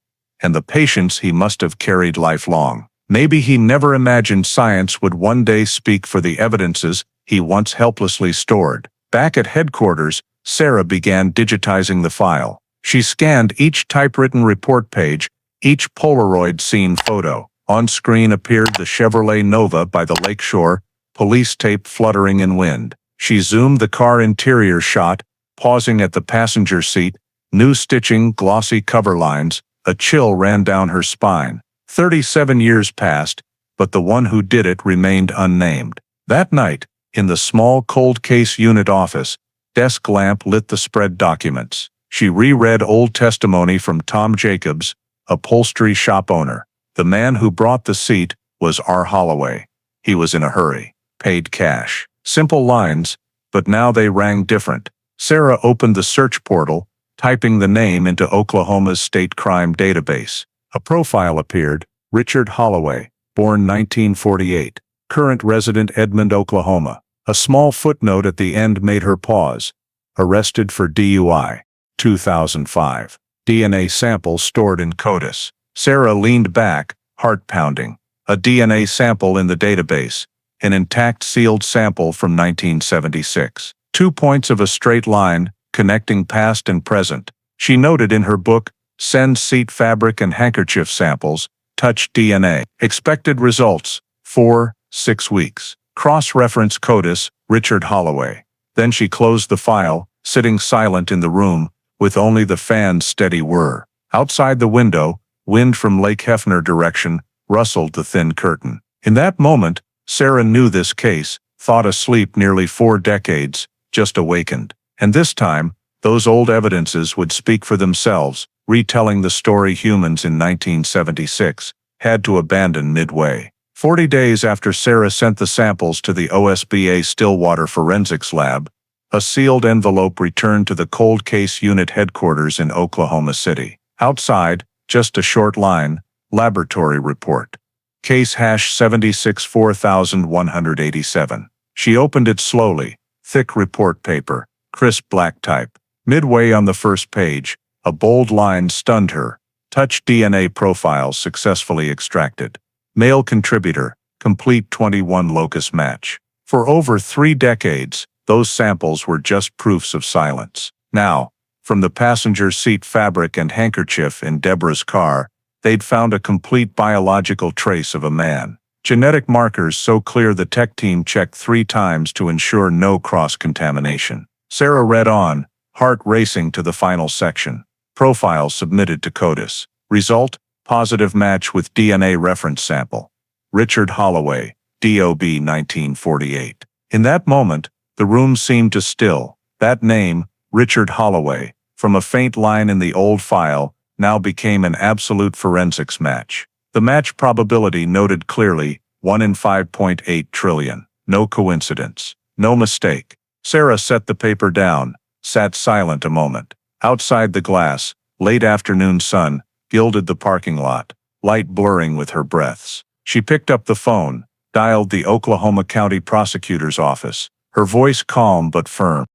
and the patience he must have carried lifelong. Maybe he never imagined science would one day speak for the evidences he once helplessly stored. Back at headquarters, Sarah began digitizing the file. She scanned each typewritten report page, each Polaroid scene photo. On screen appeared the Chevrolet Nova by the lakeshore, police tape fluttering in wind. She zoomed the car interior shot, pausing at the passenger seat, new stitching, glossy cover lines. A chill ran down her spine. 37 years passed, but the one who did it remained unnamed. That night, in the small cold case unit office, desk lamp lit the spread documents. She reread old testimony from Tom Jacobs, upholstery shop owner. The man who brought the seat was R. Holloway. He was in a hurry, paid cash. Simple lines, but now they rang different. Sarah opened the search portal, typing the name into Oklahoma's state crime database. A profile appeared, Richard Holloway, born 1948, current resident Edmond, Oklahoma. A small footnote at the end made her pause. Arrested for DUI, 2005. DNA sample stored in CODIS. Sarah leaned back, heart pounding. A DNA sample in the database. An intact sealed sample from 1976. 2 points of a straight line, connecting past and present. She noted in her book, Send Seat Fabric and Handkerchief Samples, Touch DNA. Expected results, 4-6 weeks. Cross-reference CODIS, Richard Holloway. Then she closed the file, sitting silent in the room, with only the fan's steady whir. Outside the window, wind from Lake Hefner direction, rustled the thin curtain. In that moment, Sarah knew this case, thought asleep nearly 4 decades, just awakened. And this time, those old evidences would speak for themselves, retelling the story humans in 1976 had to abandon midway. 40 days after Sarah sent the samples to the OSBI Stillwater Forensics Lab, a sealed envelope returned to the Cold Case Unit headquarters in Oklahoma City. Outside, just a short line, Laboratory Report. Case #764187. She opened it slowly, thick report paper, crisp black type. Midway on the first page, a bold line stunned her. Touch DNA profiles successfully extracted. Male contributor, complete 21 locus match. For over 3 decades, those samples were just proofs of silence. Now, from the passenger seat fabric and handkerchief in Deborah's car, they'd found a complete biological trace of a man. Genetic markers so clear the tech team checked 3 times to ensure no cross-contamination. Sarah read on, heart racing to the final section. Profile submitted to CODIS. Result, positive match with DNA reference sample. Richard Holloway, DOB 1948. In that moment, the room seemed to still. That name, Richard Holloway, from a faint line in the old file, now became an absolute forensics match. The match probability noted clearly, 1 in 5.8 trillion. No coincidence. No mistake. Sarah set the paper down, sat silent a moment. Outside the glass, late afternoon sun gilded the parking lot, light blurring with her breaths. She picked up the phone, dialed the Oklahoma County Prosecutor's office, her voice calm but firm.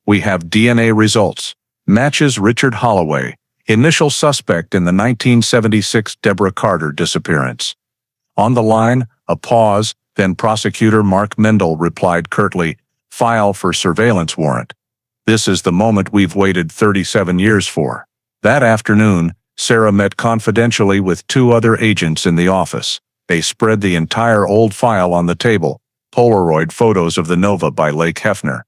We have DNA results. Matches Richard Holloway, initial suspect in the 1976 Deborah Carter disappearance. On the line, a pause, then Prosecutor Mark Mendel replied curtly, "File for surveillance warrant. This is the moment we've waited 37 years for." That afternoon, Sarah met confidentially with 2 other agents in the office. They spread the entire old file on the table, Polaroid photos of the Nova by Lake Hefner,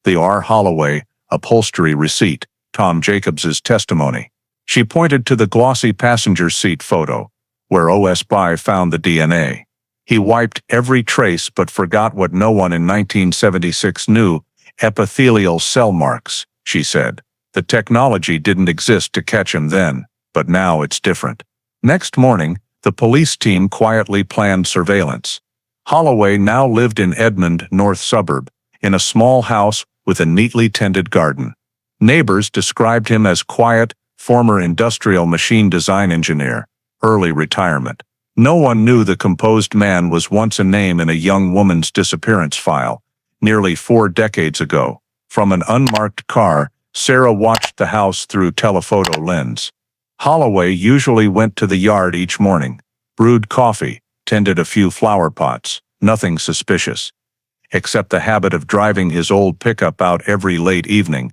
the R. Holloway upholstery receipt, Tom Jacobs's testimony. She pointed to the glossy passenger seat photo, where OSBI found the DNA. He wiped every trace but forgot what no one in 1976 knew, epithelial cell marks, she said. The technology didn't exist to catch him then, but now it's different. Next morning, the police team quietly planned surveillance. Holloway now lived in Edmond, North Suburb, in a small house with a neatly tended garden. Neighbors described him as quiet, former industrial machine design engineer, early retirement. No one knew the composed man was once a name in a young woman's disappearance file, nearly 4 decades ago. From an unmarked car, Sarah watched the house through telephoto lens. Holloway usually went to the yard each morning, brewed coffee, tended a few flower pots, nothing suspicious, except the habit of driving his old pickup out every late evening,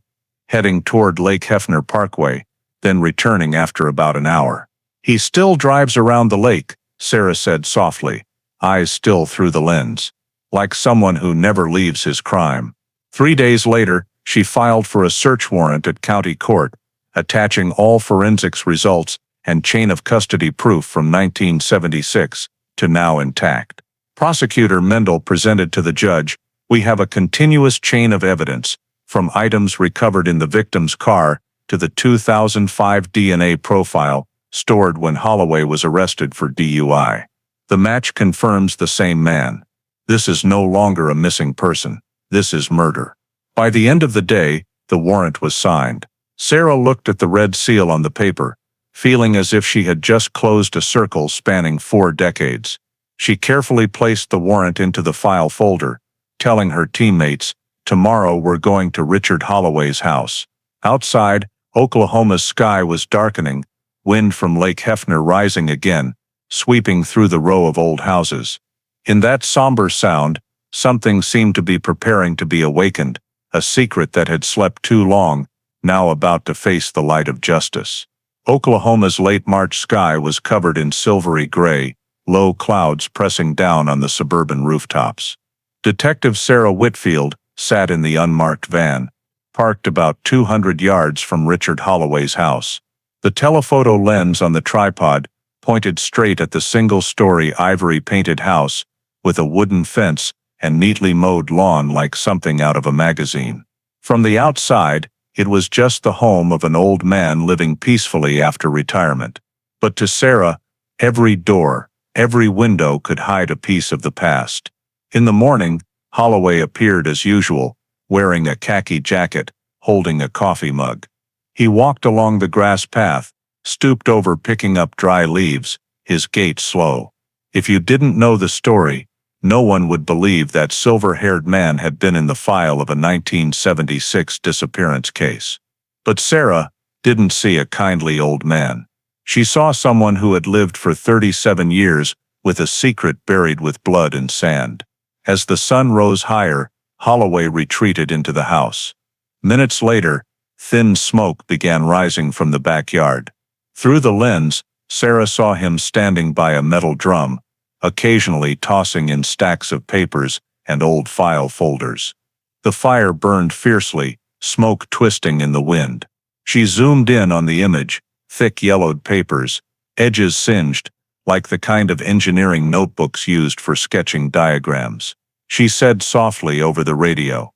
heading toward Lake Hefner Parkway, then returning after about an hour. "He still drives around the lake," Sarah said softly, eyes still through the lens, like someone who never leaves his crime. 3 days later, she filed for a search warrant at county court, attaching all forensics results and chain of custody proof from 1976 to now intact. Prosecutor Mendel presented to the judge, "We have a continuous chain of evidence, from items recovered in the victim's car to the 2005 DNA profile stored when Holloway was arrested for DUI. The match confirms the same man. This is no longer a missing person. This is murder." By the end of the day, the warrant was signed. Sarah looked at the red seal on the paper, feeling as if she had just closed a circle spanning 4 decades. She carefully placed the warrant into the file folder, telling her teammates, "Tomorrow we're going to Richard Holloway's house." Outside, Oklahoma's sky was darkening, wind from Lake Hefner rising again, sweeping through the row of old houses. In that somber sound, something seemed to be preparing to be awakened, a secret that had slept too long, now about to face the light of justice. Oklahoma's late March sky was covered in silvery gray, low clouds pressing down on the suburban rooftops. Detective Sarah Whitfield sat in the unmarked van, parked about 200 yards from Richard Holloway's house. The telephoto lens on the tripod pointed straight at the single-story ivory-painted house, with a wooden fence and neatly mowed lawn like something out of a magazine. From the outside, it was just the home of an old man living peacefully after retirement. But to Sarah, every door, every window could hide a piece of the past. In the morning, Holloway appeared as usual, wearing a khaki jacket, holding a coffee mug. He walked along the grass path, stooped over picking up dry leaves, his gait slow. If you didn't know the story, no one would believe that silver-haired man had been in the file of a 1976 disappearance case. But Sarah didn't see a kindly old man. She saw someone who had lived for 37 years with a secret buried with blood and sand. As the sun rose higher, Holloway retreated into the house. Minutes later, thin smoke began rising from the backyard. Through the lens, Sarah saw him standing by a metal drum, occasionally tossing in stacks of papers and old file folders. The fire burned fiercely, smoke twisting in the wind. She zoomed in on the image, thick yellowed papers, edges singed, like the kind of engineering notebooks used for sketching diagrams. She said softly over the radio,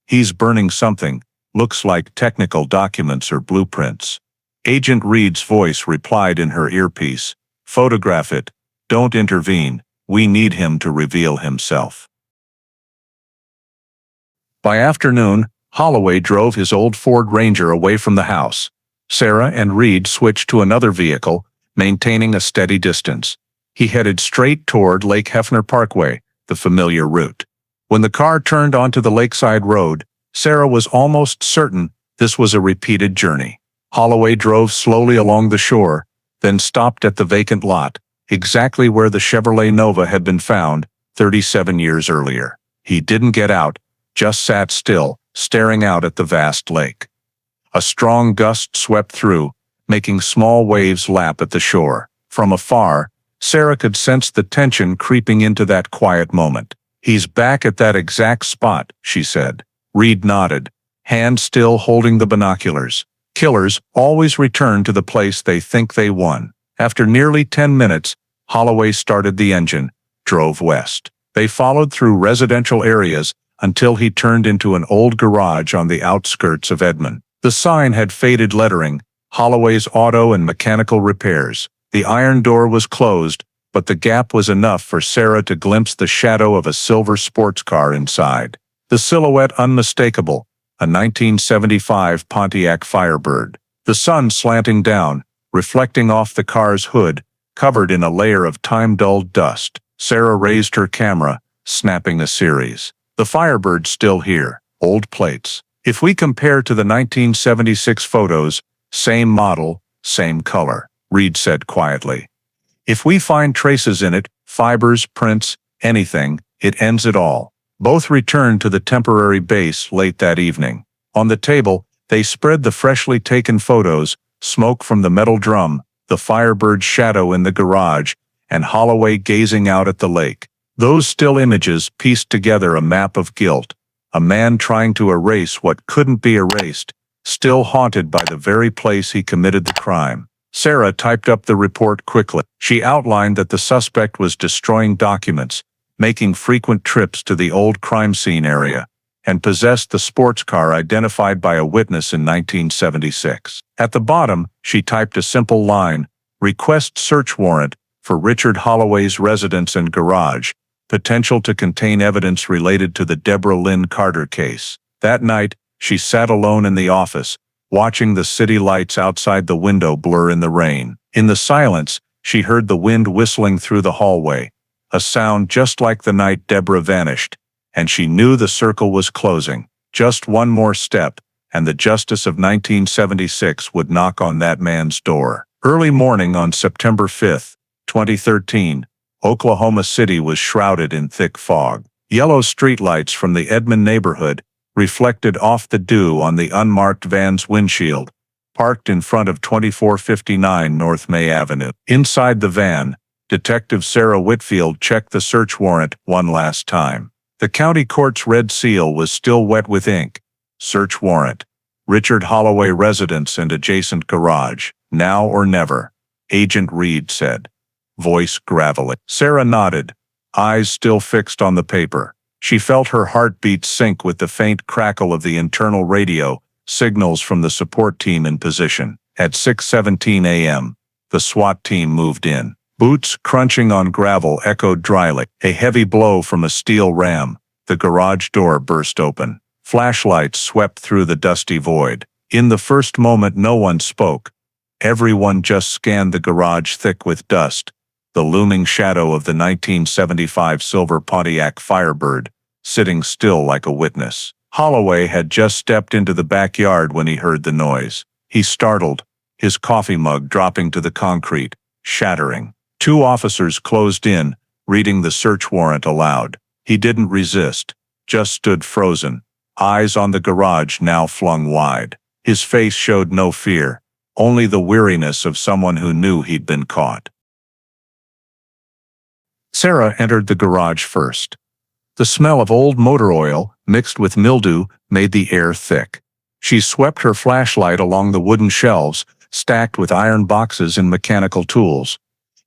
"He's burning something, looks like technical documents or blueprints." Agent Reed's voice replied in her earpiece, "Photograph it. Don't intervene. We need him to reveal himself." By afternoon, Holloway drove his old Ford Ranger away from the house. Sarah and Reed switched to another vehicle, maintaining a steady distance. He headed straight toward Lake Hefner Parkway, the familiar route. When the car turned onto the lakeside road, Sarah was almost certain this was a repeated journey. Holloway drove slowly along the shore, then stopped at the vacant lot, exactly where the Chevrolet Nova had been found 37 years earlier. He didn't get out, just sat still, staring out at the vast lake. A strong gust swept through, making small waves lap at the shore. From afar, Sarah could sense the tension creeping into that quiet moment. "He's back at that exact spot," she said. Reed nodded, hand still holding the binoculars. Killers always return to the place they think they won. After nearly 10 minutes, Holloway started the engine, drove west. They followed through residential areas until he turned into an old garage on the outskirts of Edmond. The sign had faded lettering, Holloway's Auto and Mechanical Repairs. The iron door was closed, but the gap was enough for Sarah to glimpse the shadow of a silver sports car inside. The silhouette unmistakable, a 1975 Pontiac Firebird. The sun slanting down, reflecting off the car's hood, covered in a layer of time-dulled dust. Sarah raised her camera, snapping a series. The Firebird's still here, old plates. If we compare to the 1976 photos, same model, same color, Reed said quietly. If we find traces in it, fibers, prints, anything, it ends it all. Both returned to the temporary base late that evening. On the table, they spread the freshly taken photos, smoke from the metal drum, the Firebird's shadow in the garage, and Holloway gazing out at the lake. Those still images pieced together a map of guilt, a man trying to erase what couldn't be erased, still haunted by the very place he committed the crime. Sarah typed up the report quickly. She outlined that the suspect was destroying documents, making frequent trips to the old crime scene area, and possessed the sports car identified by a witness in 1976. At the bottom, she typed a simple line, "Request search warrant for Richard Holloway's residence and garage, potential to contain evidence related to the Deborah Lynn Carter case." That night, she sat alone in the office, watching the city lights outside the window blur in the rain. In the silence, she heard the wind whistling through the hallway, a sound just like the night Deborah vanished, and she knew the circle was closing. Just one more step, and the justice of 1976 would knock on that man's door. Early morning on September 5th, 2013. Oklahoma City was shrouded in thick fog. Yellow streetlights from the Edmond neighborhood reflected off the dew on the unmarked van's windshield, parked in front of 2459 North May Avenue. Inside the van, Detective Sarah Whitfield checked the search warrant one last time. The county court's red seal was still wet with ink. Search warrant. Richard Holloway residence and adjacent garage. Now or never, Agent Reed said. Voice gravelly. Sarah nodded, eyes still fixed on the paper. She felt her heartbeat sync with the faint crackle of the internal radio, signals from the support team in position. At 6:17 a.m., the SWAT team moved in. Boots crunching on gravel echoed dryly. A heavy blow from a steel ram. The garage door burst open. Flashlights swept through the dusty void. In the first moment no one spoke. Everyone just scanned the garage thick with dust, the looming shadow of the 1975 silver Pontiac Firebird, sitting still like a witness. Holloway had just stepped into the backyard when he heard the noise. He startled, his coffee mug dropping to the concrete, shattering. Two officers closed in, reading the search warrant aloud. He didn't resist, just stood frozen, eyes on the garage now flung wide. His face showed no fear, only the weariness of someone who knew he'd been caught. Sarah entered the garage first. The smell of old motor oil, mixed with mildew, made the air thick. She swept her flashlight along the wooden shelves, stacked with iron boxes and mechanical tools.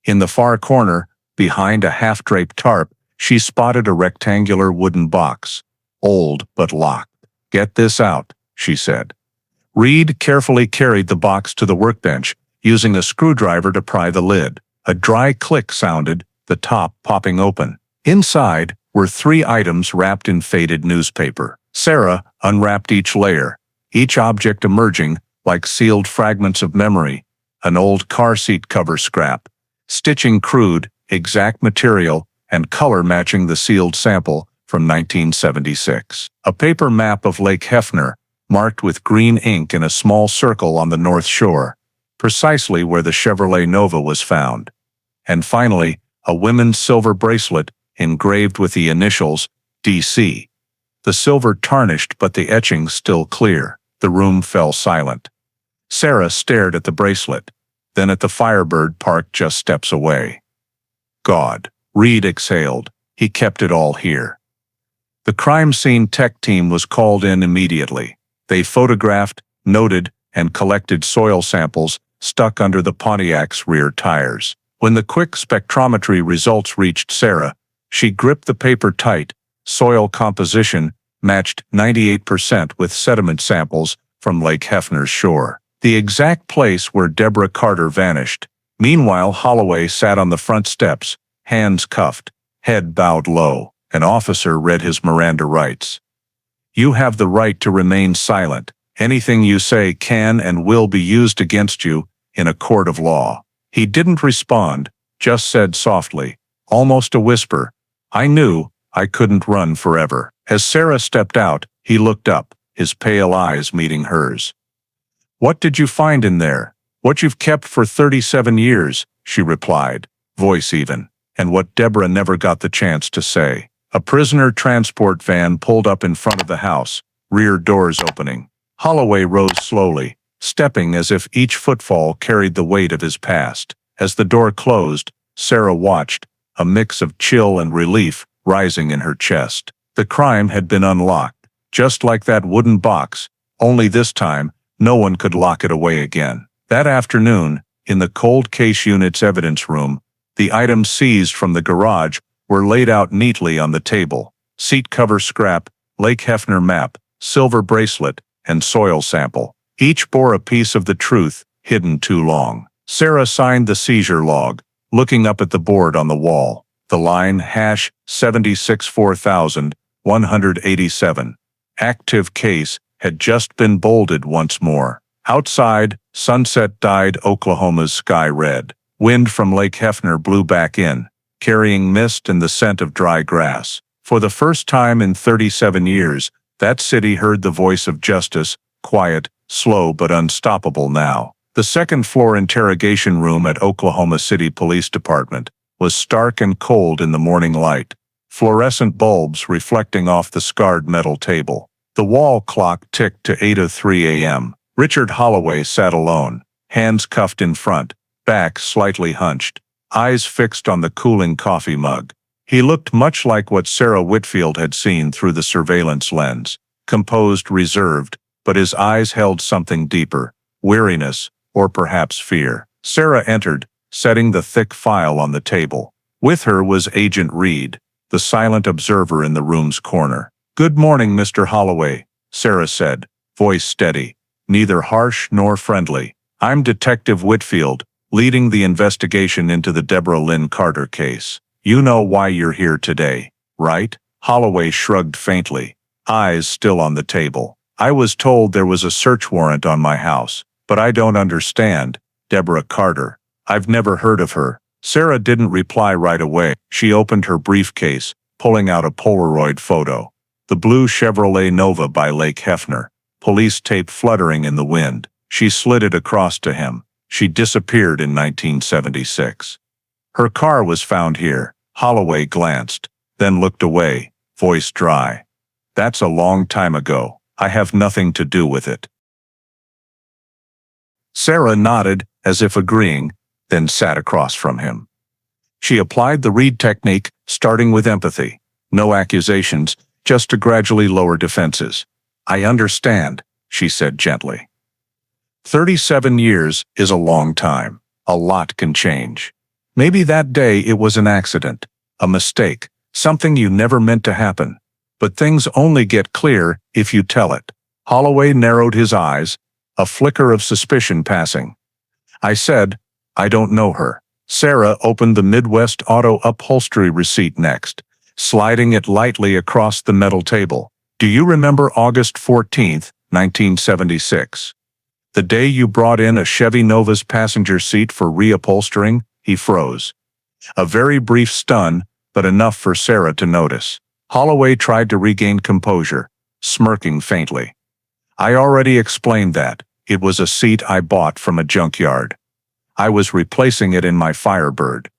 In the far corner, behind a half-draped tarp, she spotted a rectangular wooden box. Old but locked. "Get this out," she said. Reed carefully carried the box to the workbench, using a screwdriver to pry the lid. A dry click sounded, the top popping open. Inside were 3 items wrapped in faded newspaper. Sarah unwrapped each layer, each object emerging like sealed fragments of memory. An old car seat cover scrap, stitching crude, exact material, and color matching the sealed sample from 1976. A paper map of Lake Hefner, marked with green ink in a small circle on the north shore, precisely where the Chevrolet Nova was found. And finally, a women's silver bracelet, engraved with the initials, DC. The silver tarnished but the etching still clear. The room fell silent. Sarah stared at the bracelet, then at the Firebird parked just steps away. God, Reed exhaled, he kept it all here. The crime scene tech team was called in immediately. They photographed, noted, and collected soil samples stuck under the Pontiac's rear tires. When the quick spectrometry results reached Sarah, she gripped the paper tight. Soil composition matched 98% with sediment samples from Lake Hefner's shore, the exact place where Deborah Carter vanished. Meanwhile, Holloway sat on the front steps, hands cuffed, head bowed low. An officer read his Miranda rights. "You have the right to remain silent. Anything you say can and will be used against you in a court of law." He didn't respond, just said softly, almost a whisper, "I knew I couldn't run forever." As Sarah stepped out, he looked up, his pale eyes meeting hers. "What did you find in there?" "What you've kept for 37 years, she replied, voice even, and what Deborah never got the chance to say. A prisoner transport van pulled up in front of the house, rear doors opening. Holloway rose slowly, stepping as if each footfall carried the weight of his past. As the door closed, Sarah watched, a mix of chill and relief rising in her chest. The crime had been unlocked, just like that wooden box, only this time, no one could lock it away again. That afternoon, in the cold case unit's evidence room, the items seized from the garage were laid out neatly on the table. Seat cover scrap, Lake Hefner map, silver bracelet, and soil sample. Each bore a piece of the truth, hidden too long. Sarah signed the seizure log, looking up at the board on the wall. The line #764187, active case, had just been bolded once more. Outside, sunset dyed Oklahoma's sky red. Wind from Lake Hefner blew back in, carrying mist and the scent of dry grass. For the first time in 37 years, that city heard the voice of justice, quiet, slow but unstoppable now. The second-floor interrogation room at Oklahoma City Police Department was stark and cold in the morning light, fluorescent bulbs reflecting off the scarred metal table. The wall clock ticked to 8:03 a.m. Richard Holloway sat alone, hands cuffed in front, back slightly hunched, eyes fixed on the cooling coffee mug. He looked much like what Sarah Whitfield had seen through the surveillance lens, composed, reserved, but his eyes held something deeper, weariness, or perhaps fear. Sarah entered, setting the thick file on the table. With her was Agent Reed, the silent observer in the room's corner. "Good morning, Mr. Holloway," Sarah said, voice steady, neither harsh nor friendly. "I'm Detective Whitfield, leading the investigation into the Deborah Lynn Carter case. You know why you're here today, right?" Holloway shrugged faintly, eyes still on the table. "I was told there was a search warrant on my house, but I don't understand. Deborah Carter. I've never heard of her." Sarah didn't reply right away. She opened her briefcase, pulling out a Polaroid photo. The blue Chevrolet Nova by Lake Hefner, police tape fluttering in the wind. She slid it across to him. She disappeared in 1976. "Her car was found here." Holloway glanced, then looked away, voice dry. "That's a long time ago. I have nothing to do with it." Sarah nodded, as if agreeing, then sat across from him. She applied the Reed technique, starting with empathy. No accusations, just to gradually lower defenses. "I understand," she said gently. 37 years is a long time. A lot can change. Maybe that day it was an accident, a mistake, something you never meant to happen. But things only get clear if you tell it. Holloway narrowed his eyes, a flicker of suspicion passing. "I said, I don't know her." Sarah opened the Midwest Auto upholstery receipt next, sliding it lightly across the metal table. "Do you remember August 14th, 1976? The day you brought in a Chevy Nova's passenger seat for reupholstering?" He froze. A very brief stun, but enough for Sarah to notice. Holloway tried to regain composure, smirking faintly. "I already explained that. It was a seat I bought from a junkyard. I was replacing it in my Firebird."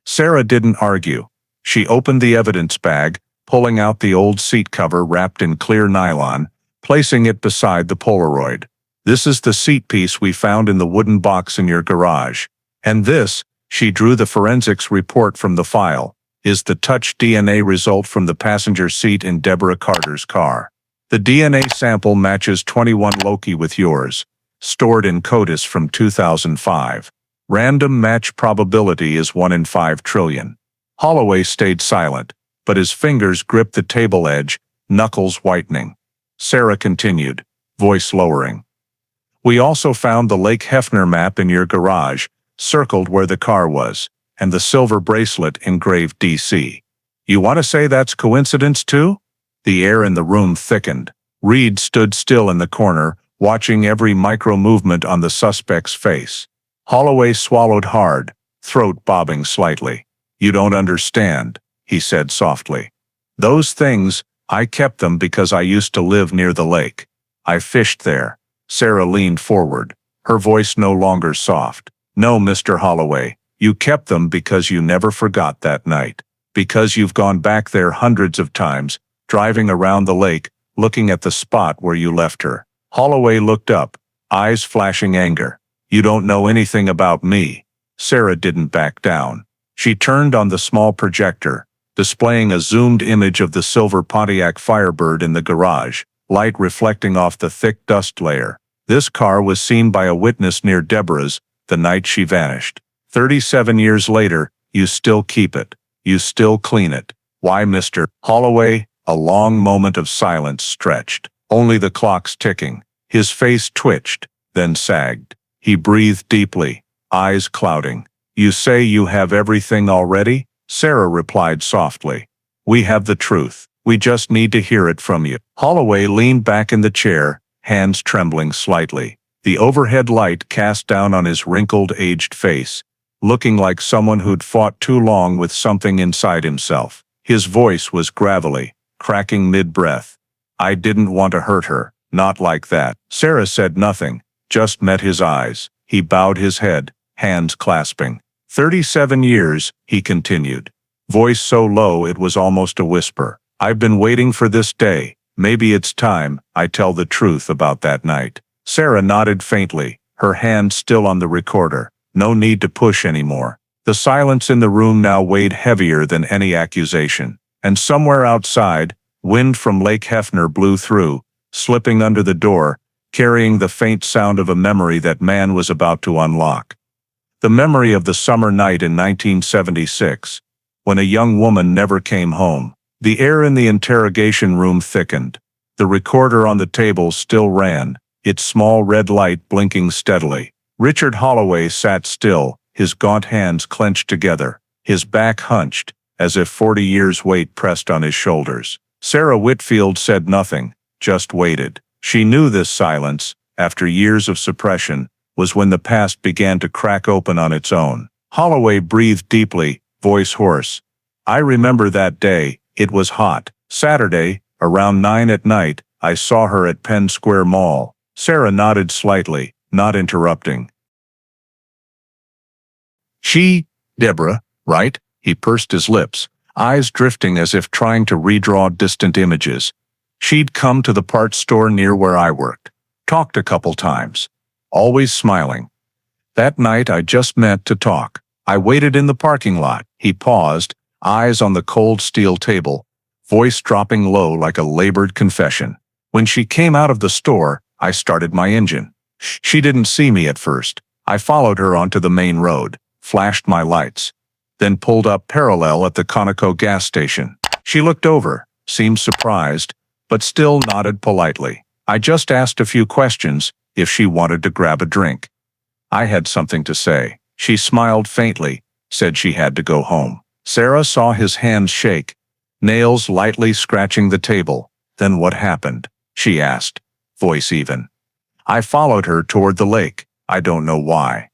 Sarah didn't argue. She opened the evidence bag, pulling out the old seat cover wrapped in clear nylon, placing it beside the Polaroid. "This is the seat piece we found in the wooden box in your garage. And this," she drew the forensics report from the file, "is the touch DNA result from the passenger seat in Deborah Carter's car. The DNA sample matches 21 loci with yours, stored in CODIS from 2005. Random match probability is 1 in 5 trillion. Holloway stayed silent, but his fingers gripped the table edge, knuckles whitening. Sarah continued, voice lowering. "We also found the Lake Hefner map in your garage, circled where the car was, and the silver bracelet engraved DC. You want to say that's coincidence too?" The air in the room thickened. Reed stood still in the corner, watching every micro-movement on the suspect's face. Holloway swallowed hard, throat bobbing slightly. "You don't understand," he said softly. "Those things, I kept them because I used to live near the lake. I fished there." Sarah leaned forward, her voice no longer soft. "No, Mr. Holloway, you kept them because you never forgot that night. Because you've gone back there hundreds of times, driving around the lake, looking at the spot where you left her." Holloway looked up, eyes flashing anger. "You don't know anything about me." Sarah didn't back down. She turned on the small projector, displaying a zoomed image of the silver Pontiac Firebird in the garage, light reflecting off the thick dust layer. "This car was seen by a witness near Deborah's the night she vanished. 37 years later, you still keep it. You still clean it. Why, Mr. Holloway?" A long moment of silence stretched, only the clocks ticking. His face twitched, then sagged. He breathed deeply, eyes clouding. "You say you have everything already?" Sarah replied softly. "We have the truth. We just need to hear it from you." Holloway leaned back in the chair, hands trembling slightly. The overhead light cast down on his wrinkled, aged face, looking like someone who'd fought too long with something inside himself. His voice was gravelly, cracking mid-breath. "I didn't want to hurt her, not like that." Sarah said nothing, just met his eyes. He bowed his head, hands clasping. 37 years, he continued. Voice so low it was almost a whisper. I've been waiting for this day. Maybe it's time I tell the truth about that night. Sarah nodded faintly, her hand still on the recorder. No need to push anymore. The silence in the room now weighed heavier than any accusation. And somewhere outside, wind from Lake Hefner blew through, slipping under the door, carrying the faint sound of a memory that man was about to unlock. The memory of the summer night in 1976, when a young woman never came home. The air in the interrogation room thickened. The recorder on the table still ran, its small red light blinking steadily. Richard Holloway sat still, his gaunt hands clenched together, his back hunched, as if 40 years' weight pressed on his shoulders. Sarah Whitfield said nothing, just waited. She knew this silence, after years of suppression, was when the past began to crack open on its own. Holloway breathed deeply, voice hoarse. I remember that day. It was hot. Saturday, around 9 at night, I saw her at Penn Square Mall. Sarah nodded slightly, not interrupting. She, Deborah, right? He pursed his lips, eyes drifting as if trying to redraw distant images. She'd come to the parts store near where I worked. Talked a couple times. Always smiling. That night I just meant to talk. I waited in the parking lot. He paused, eyes on the cold steel table, voice dropping low like a labored confession. When she came out of the store, I started my engine. She didn't see me at first. I followed her onto the main road, flashed my lights, then pulled up parallel at the Conoco gas station. She looked over, seemed surprised, but still nodded politely. I just asked a few questions, if she wanted to grab a drink. I had something to say. She smiled faintly, said she had to go home. Sarah saw his hands shake, nails lightly scratching the table. Then what happened? She asked, voice even. I followed her toward the lake. I don't know why.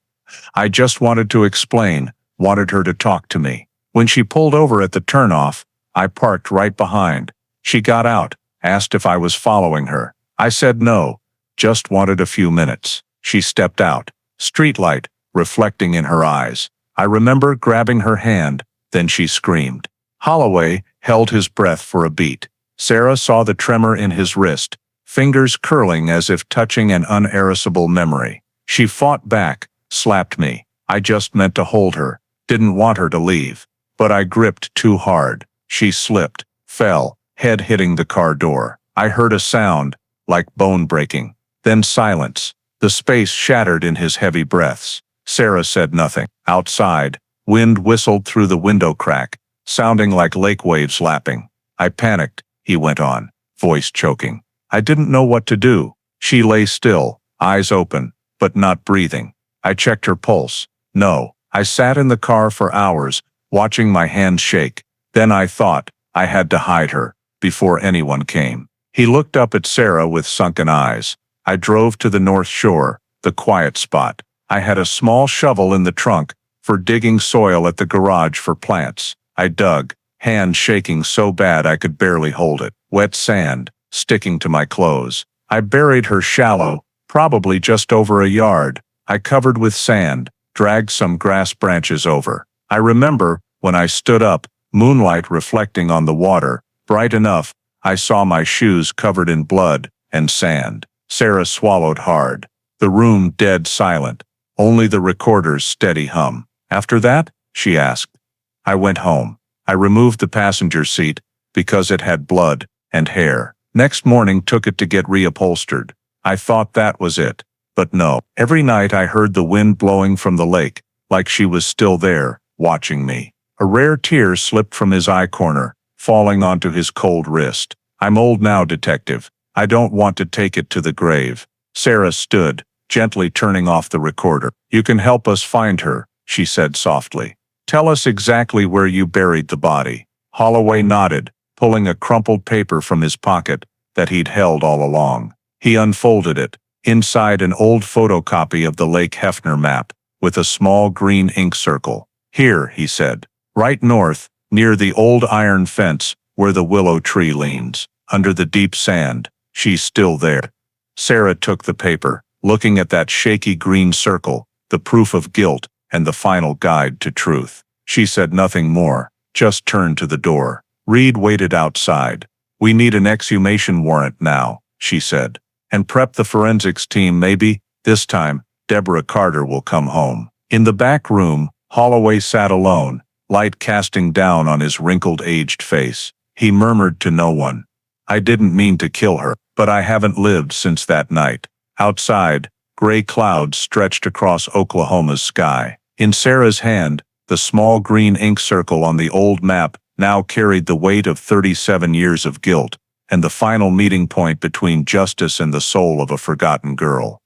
I just wanted to explain, wanted her to talk to me. When she pulled over at the turnoff, I parked right behind. She got out, asked if I was following her. I said no, just wanted a few minutes. She stepped out, streetlight reflecting in her eyes. I remember grabbing her hand. Then she screamed. Holloway held his breath for a beat. Sarah saw the tremor in his wrist, fingers curling as if touching an unerasable memory. She fought back, slapped me. I just meant to hold her, didn't want her to leave. But I gripped too hard. She slipped, fell, head hitting the car door. I heard a sound, like bone breaking. Then silence. The space shattered in his heavy breaths. Sarah said nothing. Outside, wind whistled through the window crack, sounding like lake waves lapping. I panicked, he went on, voice choking. I didn't know what to do. She lay still, eyes open, but not breathing. I checked her pulse. No. I sat in the car for hours, watching my hands shake. Then I thought I had to hide her, before anyone came. He looked up at Sarah with sunken eyes. I drove to the North Shore, the quiet spot. I had a small shovel in the trunk, for digging soil at the garage for plants. I dug, hands shaking so bad I could barely hold it. Wet sand, sticking to my clothes. I buried her shallow, probably just over a yard. I covered with sand, dragged some grass branches over. I remember, when I stood up, moonlight reflecting on the water, bright enough, I saw my shoes covered in blood and sand. Sarah swallowed hard. The room dead silent, only the recorder's steady hum. After that? She asked. I went home. I removed the passenger seat, because it had blood and hair. Next morning took it to get reupholstered. I thought that was it. But no. Every night I heard the wind blowing from the lake, like she was still there, watching me. A rare tear slipped from his eye corner, falling onto his cold wrist. I'm old now, detective. I don't want to take it to the grave. Sarah stood, gently turning off the recorder. You can help us find her, she said softly. Tell us exactly where you buried the body. Holloway nodded, pulling a crumpled paper from his pocket that he'd held all along. He unfolded it. Inside an old photocopy of the Lake Hefner map, with a small green ink circle. Here, he said. Right north, near the old iron fence, where the willow tree leans. Under the deep sand. She's still there. Sarah took the paper, looking at that shaky green circle, the proof of guilt and the final guide to truth. She said nothing more, just turned to the door. Reed waited outside. "We need an exhumation warrant now," she said. "And prep the forensics team maybe. This time, Deborah Carter will come home." In the back room, Holloway sat alone, light casting down on his wrinkled, aged face. He murmured to no one, "I didn't mean to kill her, but I haven't lived since that night." Outside, gray clouds stretched across Oklahoma's sky. In Sarah's hand, the small green ink circle on the old map now carried the weight of 37 years of guilt, and the final meeting point between justice and the soul of a forgotten girl.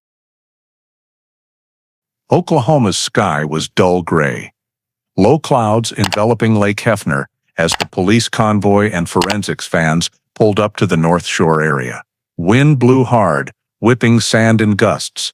Oklahoma's sky was dull gray. Low clouds enveloping Lake Hefner as the police convoy and forensics vans pulled up to the North Shore area. Wind blew hard, whipping sand in gusts.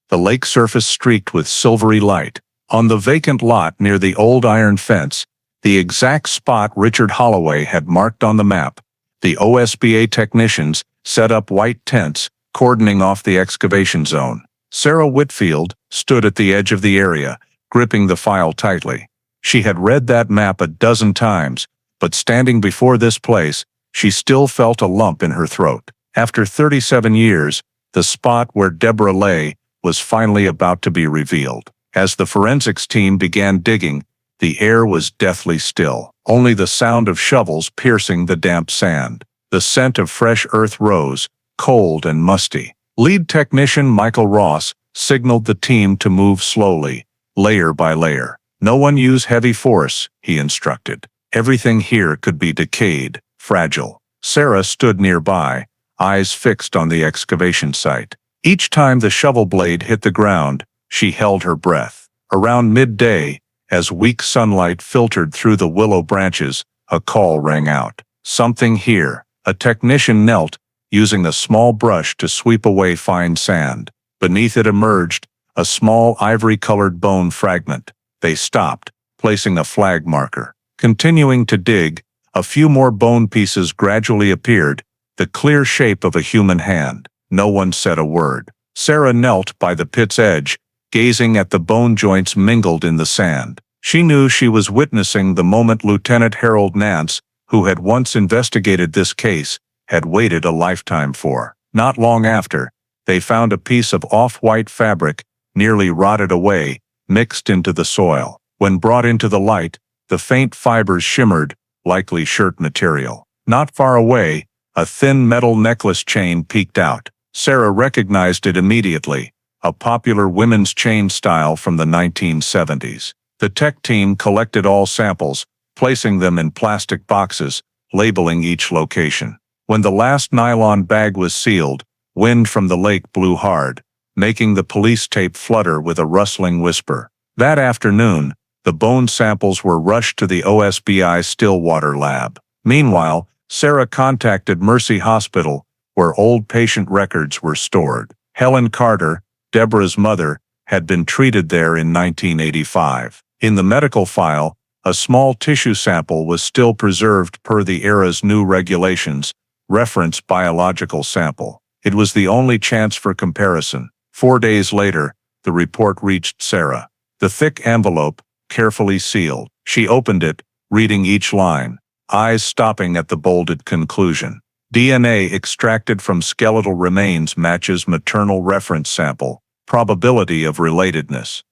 The lake surface streaked with silvery light. On the vacant lot near the old iron fence, the exact spot Richard Holloway had marked on the map, the OSBI technicians set up white tents, cordoning off the excavation zone. Sarah Whitfield stood at the edge of the area, gripping the file tightly. She had read that map a dozen times, but standing before this place, she still felt a lump in her throat. After 37 years, the spot where Deborah lay was finally about to be revealed. As the forensics team began digging, the air was deathly still, only the sound of shovels piercing the damp sand. The scent of fresh earth rose, cold and musty. Lead technician Michael Ross signaled the team to move slowly, layer by layer. "No one use heavy force," he instructed. "Everything here could be decayed, fragile." Sarah stood nearby, eyes fixed on the excavation site. Each time the shovel blade hit the ground, she held her breath. Around midday, as weak sunlight filtered through the willow branches, a call rang out. "Something here." A technician knelt, using a small brush to sweep away fine sand. Beneath it emerged a small ivory-colored bone fragment. They stopped, placing a flag marker. Continuing to dig, a few more bone pieces gradually appeared, the clear shape of a human hand. No one said a word. Sarah knelt by the pit's edge, gazing at the bone joints mingled in the sand. She knew she was witnessing the moment Lieutenant Harold Nance, who had once investigated this case, had waited a lifetime for. Not long after, they found a piece of off-white fabric, nearly rotted away, mixed into the soil. When brought into the light, the faint fibers shimmered, likely shirt material. Not far away, a thin metal necklace chain peeked out. Sarah recognized it immediately, a popular women's chain style from the 1970s. The tech team collected all samples, placing them in plastic boxes, labeling each location. When the last nylon bag was sealed, wind from the lake blew hard, making the police tape flutter with a rustling whisper. That afternoon, the bone samples were rushed to the OSBI Stillwater lab. Meanwhile, Sarah contacted Mercy Hospital, where old patient records were stored. Helen Carter, Deborah's mother, had been treated there in 1985. In the medical file, a small tissue sample was still preserved per the era's new regulations, reference biological sample. It was the only chance for comparison. 4 days later, the report reached Sarah. The thick envelope, carefully sealed. She opened it, reading each line, eyes stopping at the bolded conclusion. DNA extracted from skeletal remains matches maternal reference sample. Probability of relatedness,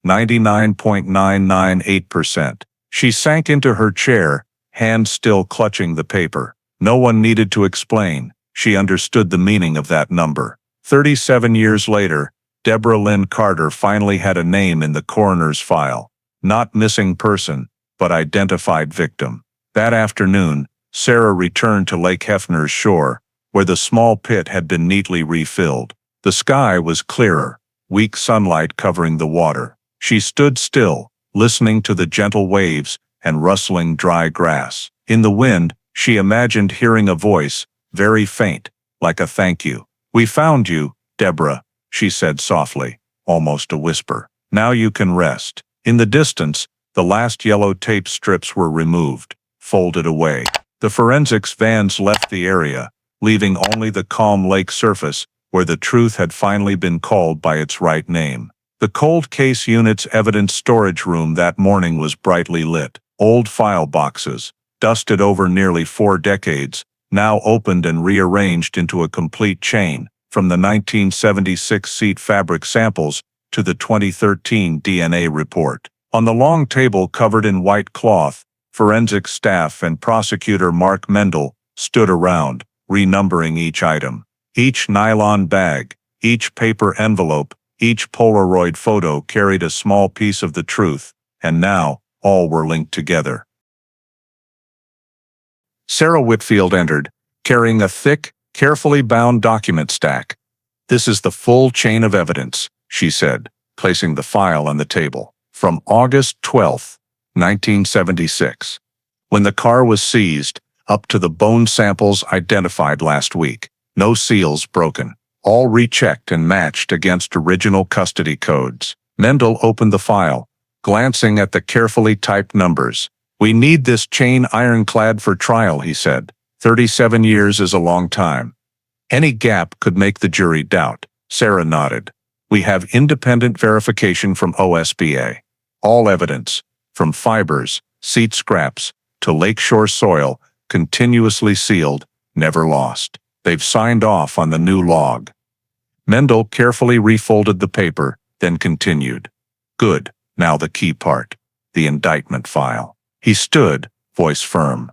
99.998%. She sank into her chair, hand still clutching the paper. No one needed to explain. She understood the meaning of that number. 37 years later, Deborah Lynn Carter finally had a name in the coroner's file. Not missing person, but identified victim. That afternoon, Sarah returned to Lake Hefner's shore, where the small pit had been neatly refilled. The sky was clearer, weak sunlight covering the water. She stood still, listening to the gentle waves and rustling dry grass. In the wind, she imagined hearing a voice, very faint, like a thank you. "We found you, Deborah," she said softly, almost a whisper. "Now you can rest." In the distance, the last yellow tape strips were removed, folded away. The forensics vans left the area, leaving only the calm lake surface, where the truth had finally been called by its right name. The cold case unit's evidence storage room that morning was brightly lit. Old file boxes, dusted over nearly 4 decades, now opened and rearranged into a complete chain, from the 1976 seat fabric samples to the 2013 DNA report. On the long table covered in white cloth, forensic staff and prosecutor Mark Mendel stood around, renumbering each item. Each nylon bag, each paper envelope, each Polaroid photo carried a small piece of the truth, and now, all were linked together. Sarah Whitfield entered, carrying a thick, carefully bound document stack. "This is the full chain of evidence," she said, placing the file on the table. "From August 12, 1976, when the car was seized, up to the bone samples identified last week. No seals broken. All rechecked and matched against original custody codes." Mendel opened the file, glancing at the carefully typed numbers. "We need this chain ironclad for trial," he said. 37 years is a long time. Any gap could make the jury doubt. Sarah nodded. "We have independent verification from OSBI. All evidence, from fibers, seat scraps, to lakeshore soil, continuously sealed, never lost. They've signed off on the new log." Mendel carefully refolded the paper, then continued. "Good, now the key part. The indictment file." He stood, voice firm.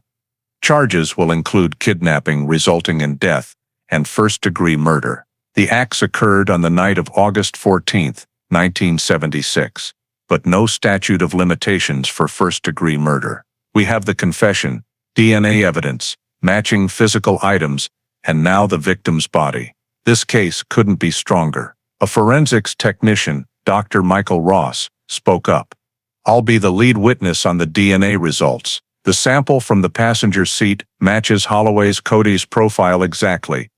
"Charges will include kidnapping resulting in death and first-degree murder. The acts occurred on the night of August 14, 1976, but no statute of limitations for first-degree murder. We have the confession, DNA evidence, matching physical items, and now the victim's body. This case couldn't be stronger." A forensics technician, Dr. Michael Ross, spoke up. "I'll be the lead witness on the DNA results. The sample from the passenger seat matches Holloway's Cody's profile exactly,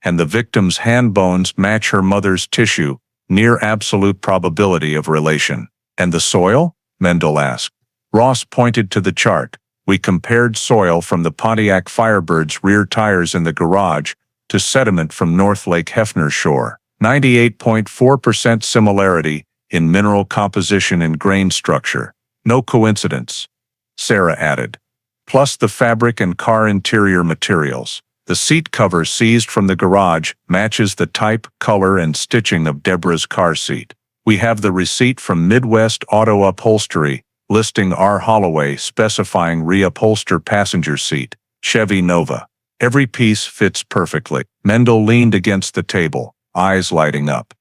and the victim's hand bones match her mother's tissue, near absolute probability of relation." "And the soil?" Mendel asked. Ross pointed to the chart. "We compared soil from the Pontiac Firebird's rear tires in the garage to sediment from North Lake Hefner shore. 98.4% similarity in mineral composition and grain structure. No coincidence," Sarah added. "Plus the fabric and car interior materials. The seat cover seized from the garage matches the type, color, and stitching of Deborah's car seat. We have the receipt from Midwest Auto Upholstery, listing R. Holloway specifying reupholster passenger seat, Chevy Nova. Every piece fits perfectly." Mendel leaned against the table, eyes lighting up.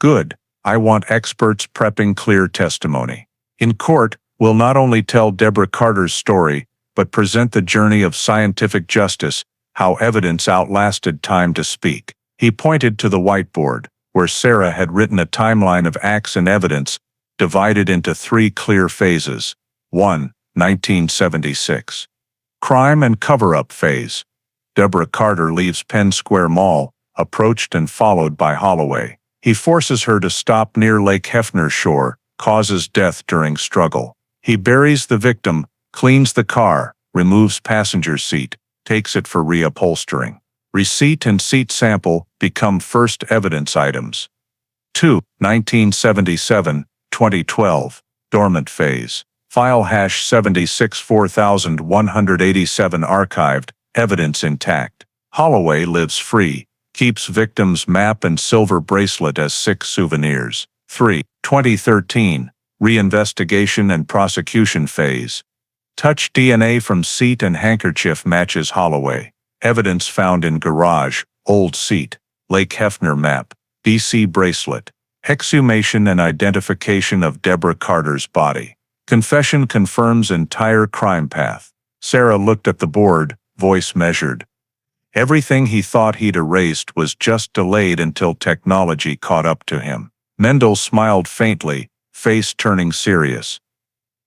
"Good. I want experts prepping clear testimony. In court, we'll not only tell Deborah Carter's story, but present the journey of scientific justice, how evidence outlasted time to speak." He pointed to the whiteboard, where Sarah had written a timeline of acts and evidence, divided into 3 clear phases. 1. 1976. Crime and cover-up phase. Deborah Carter leaves Penn Square Mall, approached and followed by Holloway. He forces her to stop near Lake Hefner shore, causes death during struggle. He buries the victim, cleans the car, removes passenger seat, takes it for reupholstering. Receipt and seat sample become first evidence items. 2. 1977, 2012, dormant phase. File hash 764187 archived, evidence intact. Holloway lives free, keeps victim's map and silver bracelet as 6 souvenirs. 3. 2013, reinvestigation and prosecution phase. Touch DNA from seat and handkerchief matches Holloway. Evidence found in garage, old seat, Lake Hefner map, DC bracelet. Exhumation and identification of Deborah Carter's body. Confession confirms entire crime path. Sarah looked at the board, voice measured. Everything he thought he'd erased was just delayed until technology caught up to him. Mendel smiled faintly, face turning serious.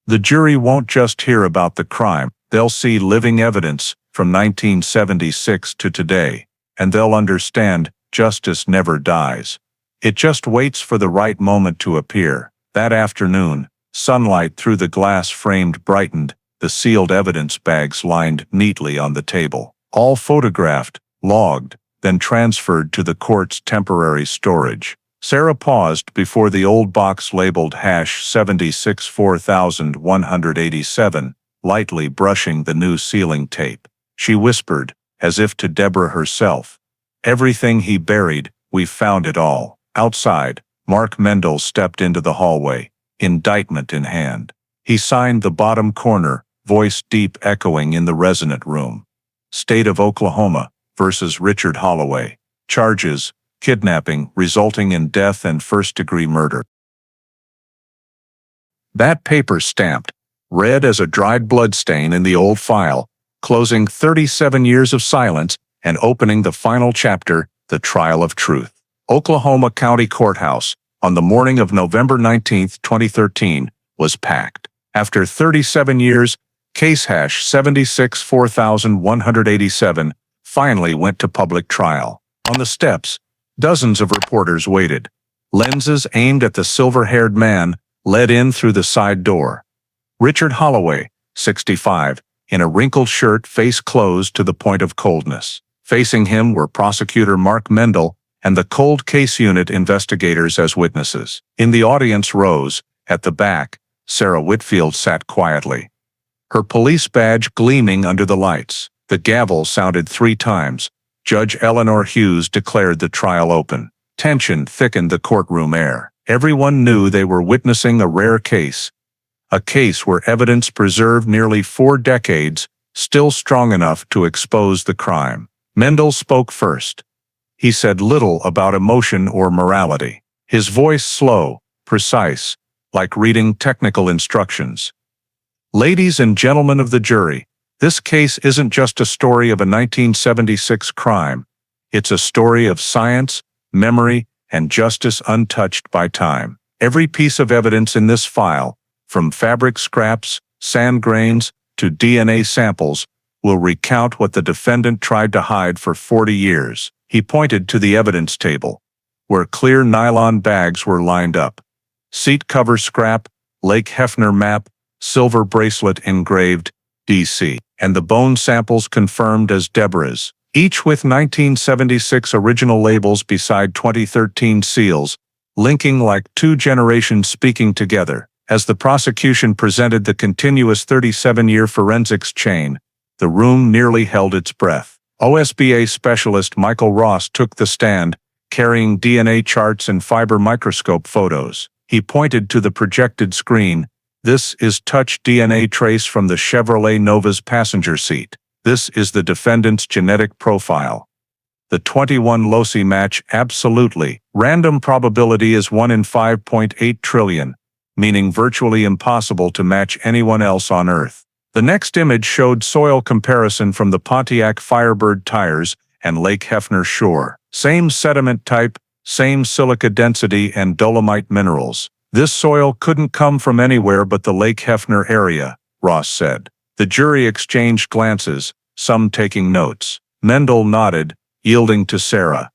"The jury won't just hear about the crime, they'll see living evidence from 1976 to today, and they'll understand justice never dies. It just waits for the right moment to appear." That afternoon, sunlight through the glass framed brightened, the sealed evidence bags lined neatly on the table. All photographed, logged, then transferred to the court's temporary storage. Sarah paused before the old box labeled #764187, lightly brushing the new sealing tape. She whispered, as if to Deborah herself, "Everything he buried, we've found it all." Outside, Mark Mendel stepped into the hallway, indictment in hand. He signed the bottom corner, voice deep echoing in the resonant room. State of Oklahoma versus Richard Holloway. Charges: kidnapping resulting in death and first-degree murder. That paper stamped, red as a dried bloodstain in the old file, closing 37 years of silence and opening the final chapter, the trial of truth. Oklahoma County Courthouse, on the morning of November 19, 2013, was packed. After 37 years, case #764187 finally went to public trial. On the steps, dozens of reporters waited. Lenses aimed at the silver-haired man led in through the side door. Richard Holloway, 65, in a wrinkled shirt, face closed to the point of coldness. Facing him were prosecutor Mark Mendel and the cold case unit investigators as witnesses. In the audience rows, at the back, Sarah Whitfield sat quietly, her police badge gleaming under the lights. The gavel sounded 3 times. Judge Eleanor Hughes declared the trial open. Tension thickened the courtroom air. Everyone knew they were witnessing a rare case. A case where evidence preserved nearly 4 decades, still strong enough to expose the crime. Mendel spoke first. He said little about emotion or morality. His voice slow, precise, like reading technical instructions. "Ladies and gentlemen of the jury, this case isn't just a story of a 1976 crime. It's a story of science, memory, and justice untouched by time. Every piece of evidence in this file, from fabric scraps, sand grains, to DNA samples, will recount what the defendant tried to hide for 40 years. He pointed to the evidence table, where clear nylon bags were lined up. Seat cover scrap, Lake Hefner map, silver bracelet engraved, D.C., and the bone samples confirmed as Deborah's, each with 1976 original labels beside 2013 seals, linking like 2 generations speaking together. As the prosecution presented the continuous 37-year forensics chain, the room nearly held its breath. OSBI specialist Michael Ross took the stand, carrying DNA charts and fiber microscope photos. He pointed to the projected screen. "This is touch DNA trace from the Chevrolet Nova's passenger seat. This is the defendant's genetic profile. The 21 loci match absolutely. Random probability is 1 in 5.8 trillion, meaning virtually impossible to match anyone else on Earth." The next image showed soil comparison from the Pontiac Firebird tires and Lake Hefner shore. Same sediment type, same silica density and dolomite minerals. "This soil couldn't come from anywhere but the Lake Hefner area," Ross said. The jury exchanged glances, some taking notes. Mendel nodded, yielding to Sarah.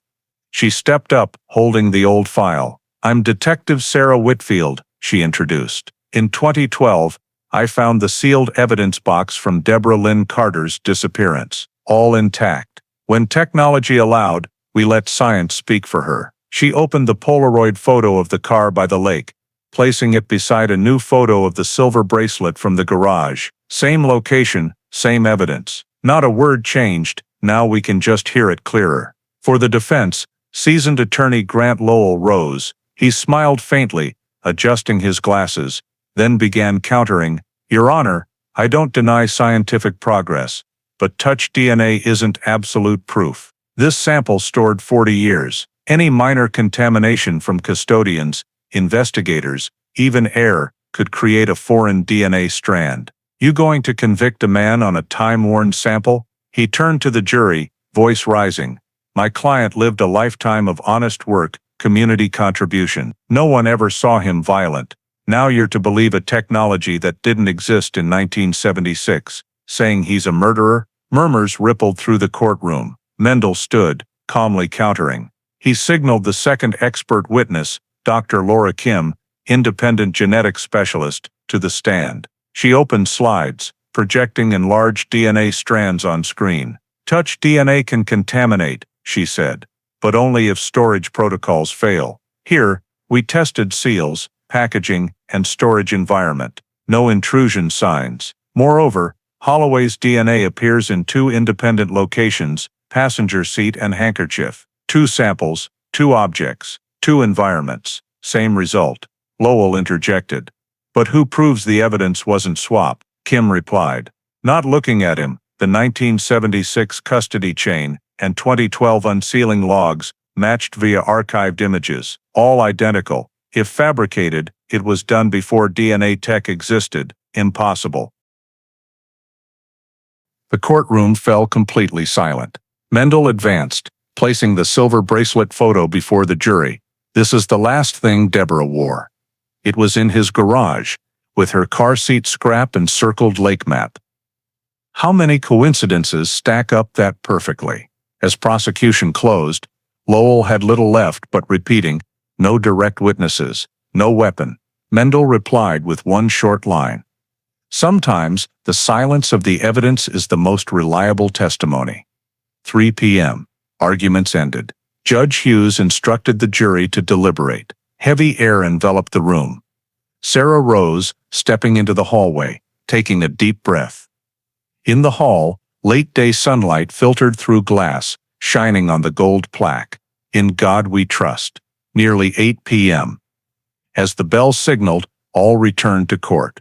She stepped up, holding the old file. "I'm Detective Sarah Whitfield," she introduced. "In 2012, I found the sealed evidence box from Deborah Lynn Carter's disappearance, all intact. When technology allowed, we let science speak for her." She opened the Polaroid photo of the car by the lake, placing it beside a new photo of the silver bracelet from the garage. Same location, same evidence. Not a word changed, now we can just hear it clearer. For the defense, seasoned attorney Grant Lowell rose. He smiled faintly, adjusting his glasses, then began countering. "Your Honor, I don't deny scientific progress, but touch DNA isn't absolute proof. This sample stored 40 years. Any minor contamination from custodians, investigators, even air, could create a foreign DNA strand. You going to convict a man on a time-worn sample?" He turned to the jury, voice rising. "My client lived a lifetime of honest work, community contribution. No one ever saw him violent. Now you're to believe a technology that didn't exist in 1976, saying he's a murderer?" Murmurs rippled through the courtroom. Mendel stood, calmly countering. He signaled the second expert witness, Dr. Laura Kim, independent genetics specialist, to the stand. She opened slides, projecting enlarged DNA strands on screen. "Touch DNA can contaminate," she said. But only if storage protocols fail. Here, we tested seals, packaging, and storage environment. No intrusion signs. Moreover, Holloway's DNA appears in 2 independent locations, passenger seat and handkerchief. 2 samples, 2 objects, 2 environments. Same result. Lowell interjected. But who proves the evidence wasn't swap? Kim replied. Not looking at him, the 1976 custody chain and 2012 unsealing logs matched via archived images, all identical. If fabricated, it was done before DNA tech existed. Impossible. The courtroom fell completely silent. Mendel advanced, placing the silver bracelet photo before the jury. This is the last thing Deborah wore. It was in his garage, with her car seat scrap and circled lake map. How many coincidences stack up that perfectly? As prosecution closed, Lowell had little left but repeating, no direct witnesses, no weapon. Mendel replied with one short line. Sometimes, the silence of the evidence is the most reliable testimony. 3 p.m. Arguments ended. Judge Hughes instructed the jury to deliberate. Heavy air enveloped the room. Sarah rose, stepping into the hallway, taking a deep breath. In the hall, late-day sunlight filtered through glass, shining on the gold plaque. In God We Trust. Nearly 8 p.m. As the bell signaled, all returned to court.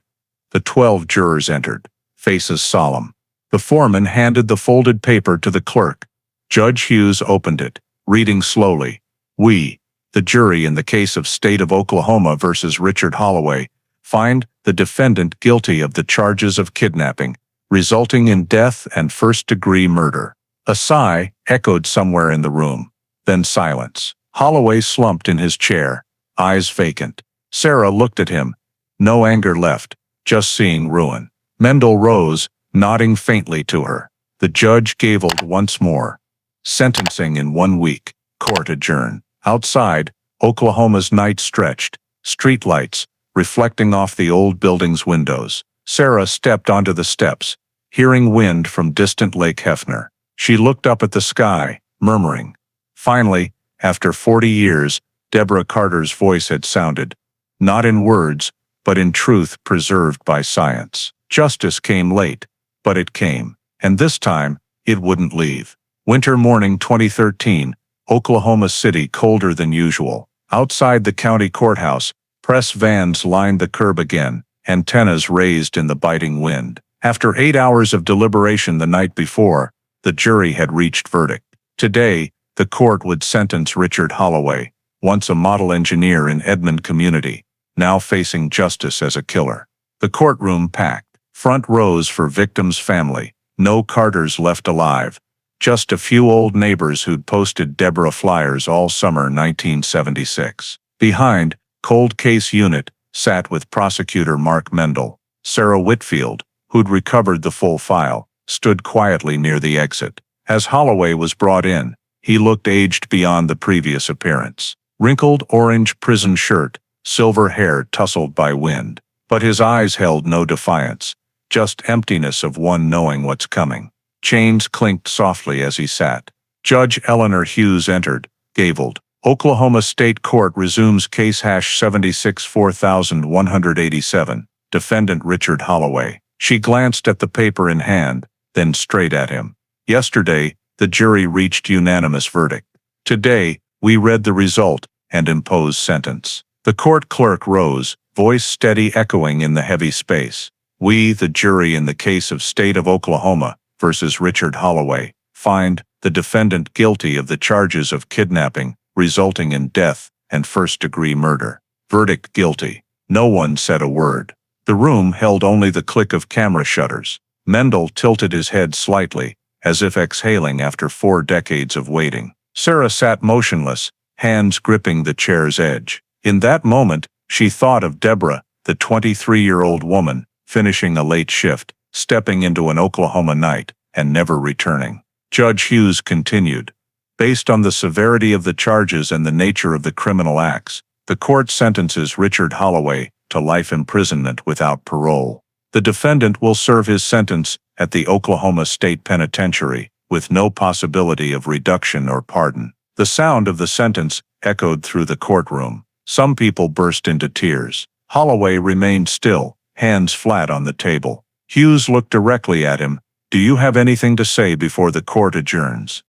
The 12 jurors entered, faces solemn. The foreman handed the folded paper to the clerk. Judge Hughes opened it, reading slowly. We, the jury in the case of State of Oklahoma versus Richard Holloway, find the defendant guilty of the charges of kidnapping, resulting in death and first-degree murder. A sigh echoed somewhere in the room. Then silence. Holloway slumped in his chair, eyes vacant. Sarah looked at him. No anger left, just seeing ruin. Mendel rose, nodding faintly to her. The judge gavelled once more. Sentencing in 1 week. Court adjourned. Outside, Oklahoma's night stretched. Streetlights, reflecting off the old building's windows. Sarah stepped onto the steps, hearing wind from distant Lake Hefner. She looked up at the sky, murmuring. Finally, after 40 years, Deborah Carter's voice had sounded. Not in words, but in truth preserved by science. Justice came late, but it came. And this time, it wouldn't leave. Winter morning 2013, Oklahoma City colder than usual. Outside the county courthouse, press vans lined the curb again, antennas raised in the biting wind. After 8 hours of deliberation the night before, the jury had reached verdict. Today, the court would sentence Richard Holloway, once a model engineer in Edmond community, now facing justice as a killer. The courtroom packed. Front rows for victim's family. No Carters left alive. Just a few old neighbors who'd posted Deborah flyers all summer 1976. Behind, cold case unit, sat with prosecutor Mark Mendel. Sarah Whitfield, who'd recovered the full file, stood quietly near the exit. As Holloway was brought in, he looked aged beyond the previous appearance. Wrinkled orange prison shirt, silver hair tousled by wind. But his eyes held no defiance, just emptiness of one knowing what's coming. Chains clinked softly as he sat. Judge Eleanor Hughes entered, gavelled. Oklahoma State Court resumes case #76-4187, defendant Richard Holloway. She glanced at the paper in hand, then straight at him. Yesterday, the jury reached unanimous verdict. Today, we read the result and imposed sentence. The court clerk rose, voice steady echoing in the heavy space. We, the jury in the case of State of Oklahoma versus Richard Holloway, find the defendant guilty of the charges of kidnapping, resulting in death and first-degree murder. Verdict guilty. No one said a word. The room held only the click of camera shutters. Mendel tilted his head slightly, as if exhaling after 4 decades of waiting. Sarah sat motionless, hands gripping the chair's edge. In that moment, she thought of Deborah, the 23-year-old woman, finishing a late shift, stepping into an Oklahoma night, and never returning. Judge Hughes continued. Based on the severity of the charges and the nature of the criminal acts, the court sentences Richard Holloway to life imprisonment without parole. The defendant will serve his sentence at the Oklahoma State Penitentiary, with no possibility of reduction or pardon. The sound of the sentence echoed through the courtroom. Some people burst into tears. Holloway remained still, hands flat on the table. Hughes looked directly at him. "Do you have anything to say before the court adjourns?"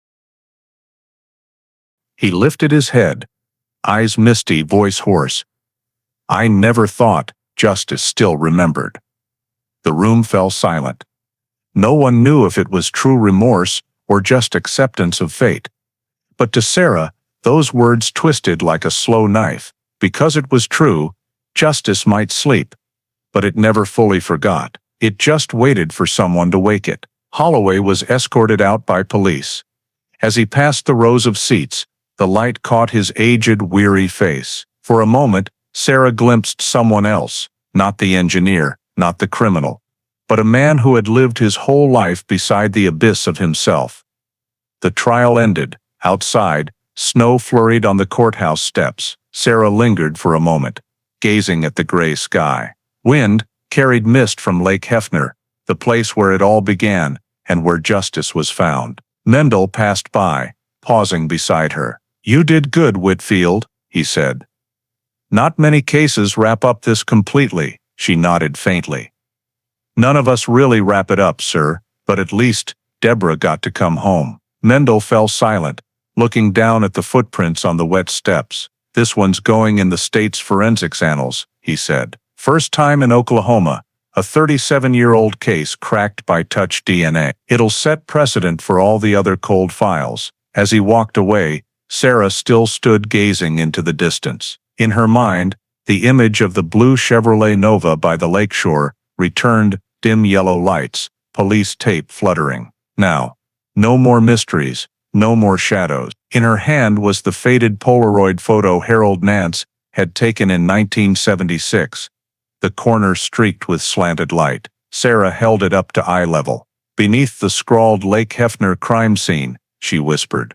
He lifted his head, eyes misty, voice hoarse. "I never thought," Justice still remembered. The room fell silent. No one knew if it was true remorse or just acceptance of fate. But to Sarah, those words twisted like a slow knife. Because it was true, justice might sleep. But it never fully forgot. It just waited for someone to wake it. Holloway was escorted out by police. As he passed the rows of seats, the light caught his aged, weary face. For a moment, Sarah glimpsed someone else, not the engineer, not the criminal, but a man who had lived his whole life beside the abyss of himself. The trial ended. Outside, snow flurried on the courthouse steps. Sarah lingered for a moment, gazing at the gray sky. Wind carried mist from Lake Hefner, the place where it all began and where justice was found. Mendel passed by, pausing beside her. "You did good, Whitfield," he said. "Not many cases wrap up this completely," she nodded faintly. "None of us really wrap it up, sir, but at least Deborah got to come home." Mendel fell silent, looking down at the footprints on the wet steps. "This one's going in the state's forensics annals," he said. "First time in Oklahoma, a 37-year-old case cracked by touch DNA. It'll set precedent for all the other cold files." As he walked away, Sarah still stood gazing into the distance. In her mind, the image of the blue Chevrolet Nova by the lakeshore returned, dim yellow lights, police tape fluttering. Now, no more mysteries, no more shadows. In her hand was the faded Polaroid photo Harold Nance had taken in 1976. The corner streaked with slanted light. Sarah held it up to eye level. "Beneath the scrawled Lake Hefner crime scene," she whispered.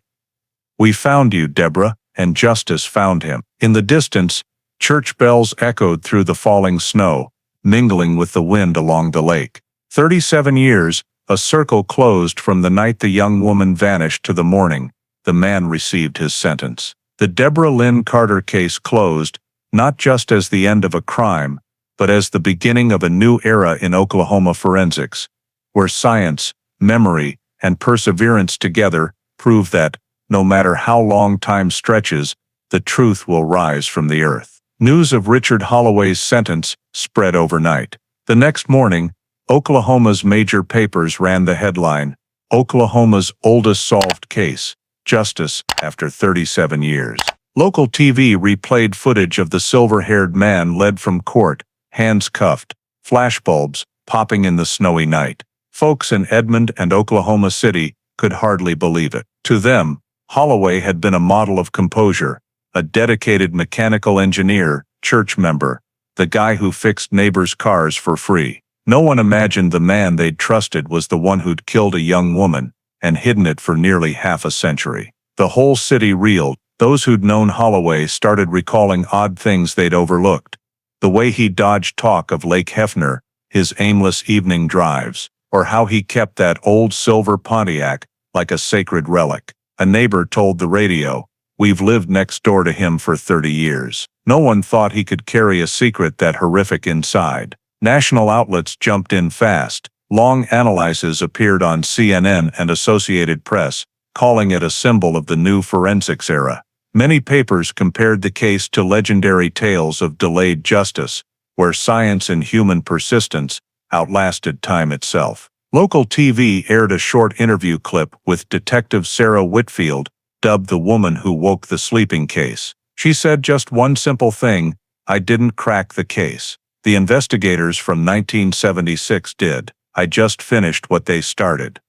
"We found you, Deborah," and justice found him. In the distance, church bells echoed through the falling snow, mingling with the wind along the lake. 37 years, a circle closed from the night the young woman vanished to the morning the man received his sentence. The Deborah Lynn Carter case closed, not just as the end of a crime, but as the beginning of a new era in Oklahoma forensics, where science, memory, and perseverance together prove that, no matter how long time stretches, the truth will rise from the earth. News of Richard Holloway's sentence spread overnight. The next morning, Oklahoma's major papers ran the headline, "Oklahoma's oldest solved case, justice after 37 years." Local TV replayed footage of the silver-haired man led from court, hands cuffed, flashbulbs popping in the snowy night. Folks in Edmond and Oklahoma City could hardly believe it. To them, Holloway had been a model of composure, a dedicated mechanical engineer, church member, the guy who fixed neighbors' cars for free. No one imagined the man they'd trusted was the one who'd killed a young woman and hidden it for nearly half a century. The whole city reeled. Those who'd known Holloway started recalling odd things they'd overlooked. The way he dodged talk of Lake Hefner, his aimless evening drives, or how he kept that old silver Pontiac like a sacred relic. A neighbor told the radio, "We've lived next door to him for 30 years. No one thought he could carry a secret that horrific inside." National outlets jumped in fast. Long analyses appeared on CNN and Associated Press, calling it a symbol of the new forensics era. Many papers compared the case to legendary tales of delayed justice, where science and human persistence outlasted time itself. Local TV aired a short interview clip with Detective Sarah Whitfield, dubbed the woman who woke the sleeping case. She said just one simple thing: "I didn't crack the case. The investigators from 1976 did. I just finished what they started."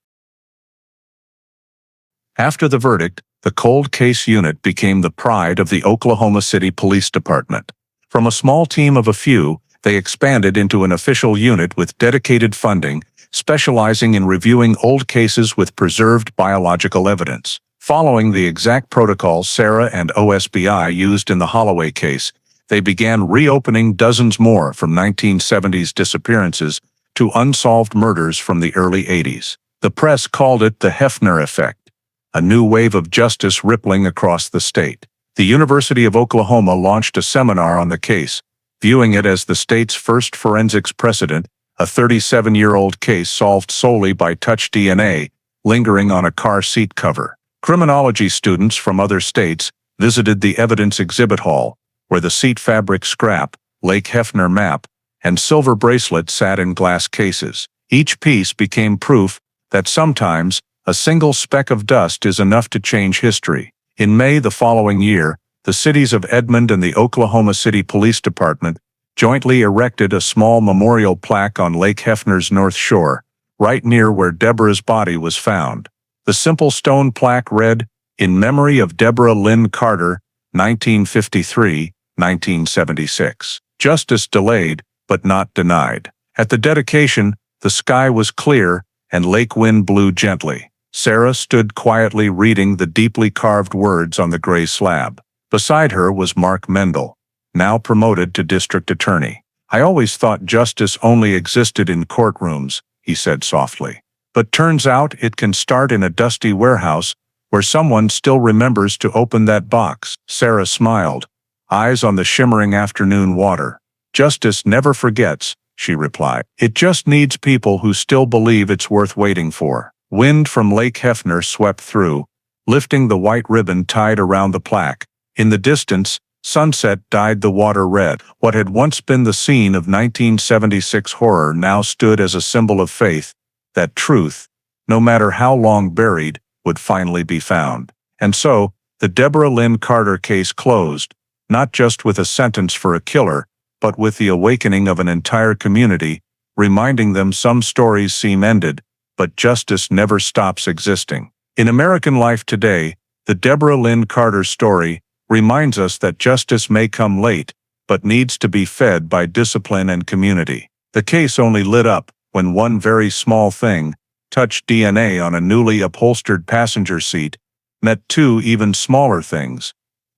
After the verdict, the cold case unit became the pride of the Oklahoma City Police Department. From a small team of a few, they expanded into an official unit with dedicated funding, specializing in reviewing old cases with preserved biological evidence. Following the exact protocol Sarah and OSBI used in the Holloway case, they began reopening dozens more from 1970s disappearances to unsolved murders from the early 80s. The press called it the Hefner effect, a new wave of justice rippling across the state. The University of Oklahoma launched a seminar on the case, viewing it as the state's first forensics precedent, a 37-year-old case solved solely by touch DNA lingering on a car seat cover. Criminology students from other states visited the evidence exhibit hall, where the seat fabric scrap, Lake Hefner map, and silver bracelet sat in glass cases. Each piece became proof that sometimes a single speck of dust is enough to change history. In May the following year, the cities of Edmond and the Oklahoma City Police Department jointly erected a small memorial plaque on Lake Hefner's north shore, right near where Deborah's body was found. The simple stone plaque read, "In memory of Deborah Lynn Carter, 1953-1976. Justice delayed, but not denied." At the dedication, the sky was clear and lake wind blew gently. Sarah stood quietly reading the deeply carved words on the gray slab. Beside her was Mark Mendel, now promoted to district attorney. "I always thought justice only existed in courtrooms," he said softly. "But turns out it can start in a dusty warehouse where someone still remembers to open that box." Sarah smiled, eyes on the shimmering afternoon water. "Justice never forgets," she replied. "It just needs people who still believe it's worth waiting for." Wind from Lake Hefner swept through, lifting the white ribbon tied around the plaque. In the distance, sunset dyed the water red. What had once been the scene of 1976 horror now stood as a symbol of faith, that truth, no matter how long buried, would finally be found. And so, the Deborah Lynn Carter case closed, not just with a sentence for a killer, but with the awakening of an entire community, reminding them some stories seem ended, but justice never stops existing. In American life today, the Deborah Lynn Carter story reminds us that justice may come late, but needs to be fed by discipline and community. The case only lit up when one very small thing, touch DNA on a newly upholstered passenger seat, met two even smaller things.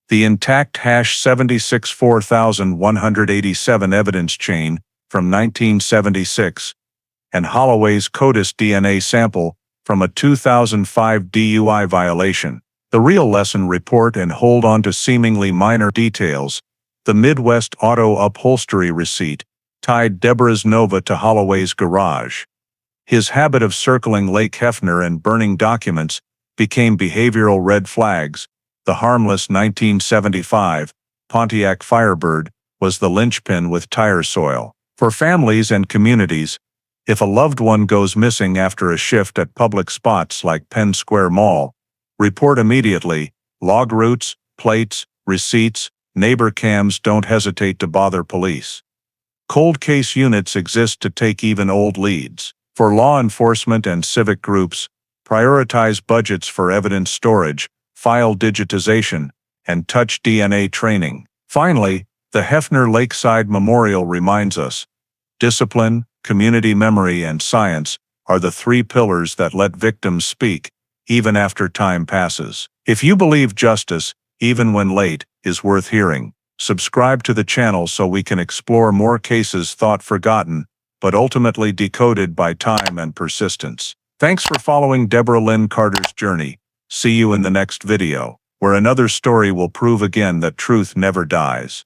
The intact #76 4187 evidence chain from 1976, and Holloway's CODIS DNA sample from a 2005 DUI violation. The real lesson: report and hold on to seemingly minor details. The Midwest Auto Upholstery receipt tied Deborah's Nova to Holloway's garage. His habit of circling Lake Hefner and burning documents became behavioral red flags. The harmless 1975 Pontiac Firebird was the linchpin with tire soil. For families and communities, if a loved one goes missing after a shift at public spots like Penn Square Mall, report immediately. Log routes, plates, receipts, neighbor cams. Don't hesitate to bother police. Cold case units exist to take even old leads. For law enforcement and civic groups, prioritize budgets for evidence storage, file digitization, and touch DNA training. Finally, the Hefner Lakeside Memorial reminds us, discipline, community memory, and science are the three pillars that let victims speak, even after time passes. If you believe justice, even when late, is worth hearing, subscribe to the channel so we can explore more cases thought forgotten, but ultimately decoded by time and persistence. Thanks for following Deborah Lynn Carter's journey. See you in the next video, where another story will prove again that truth never dies.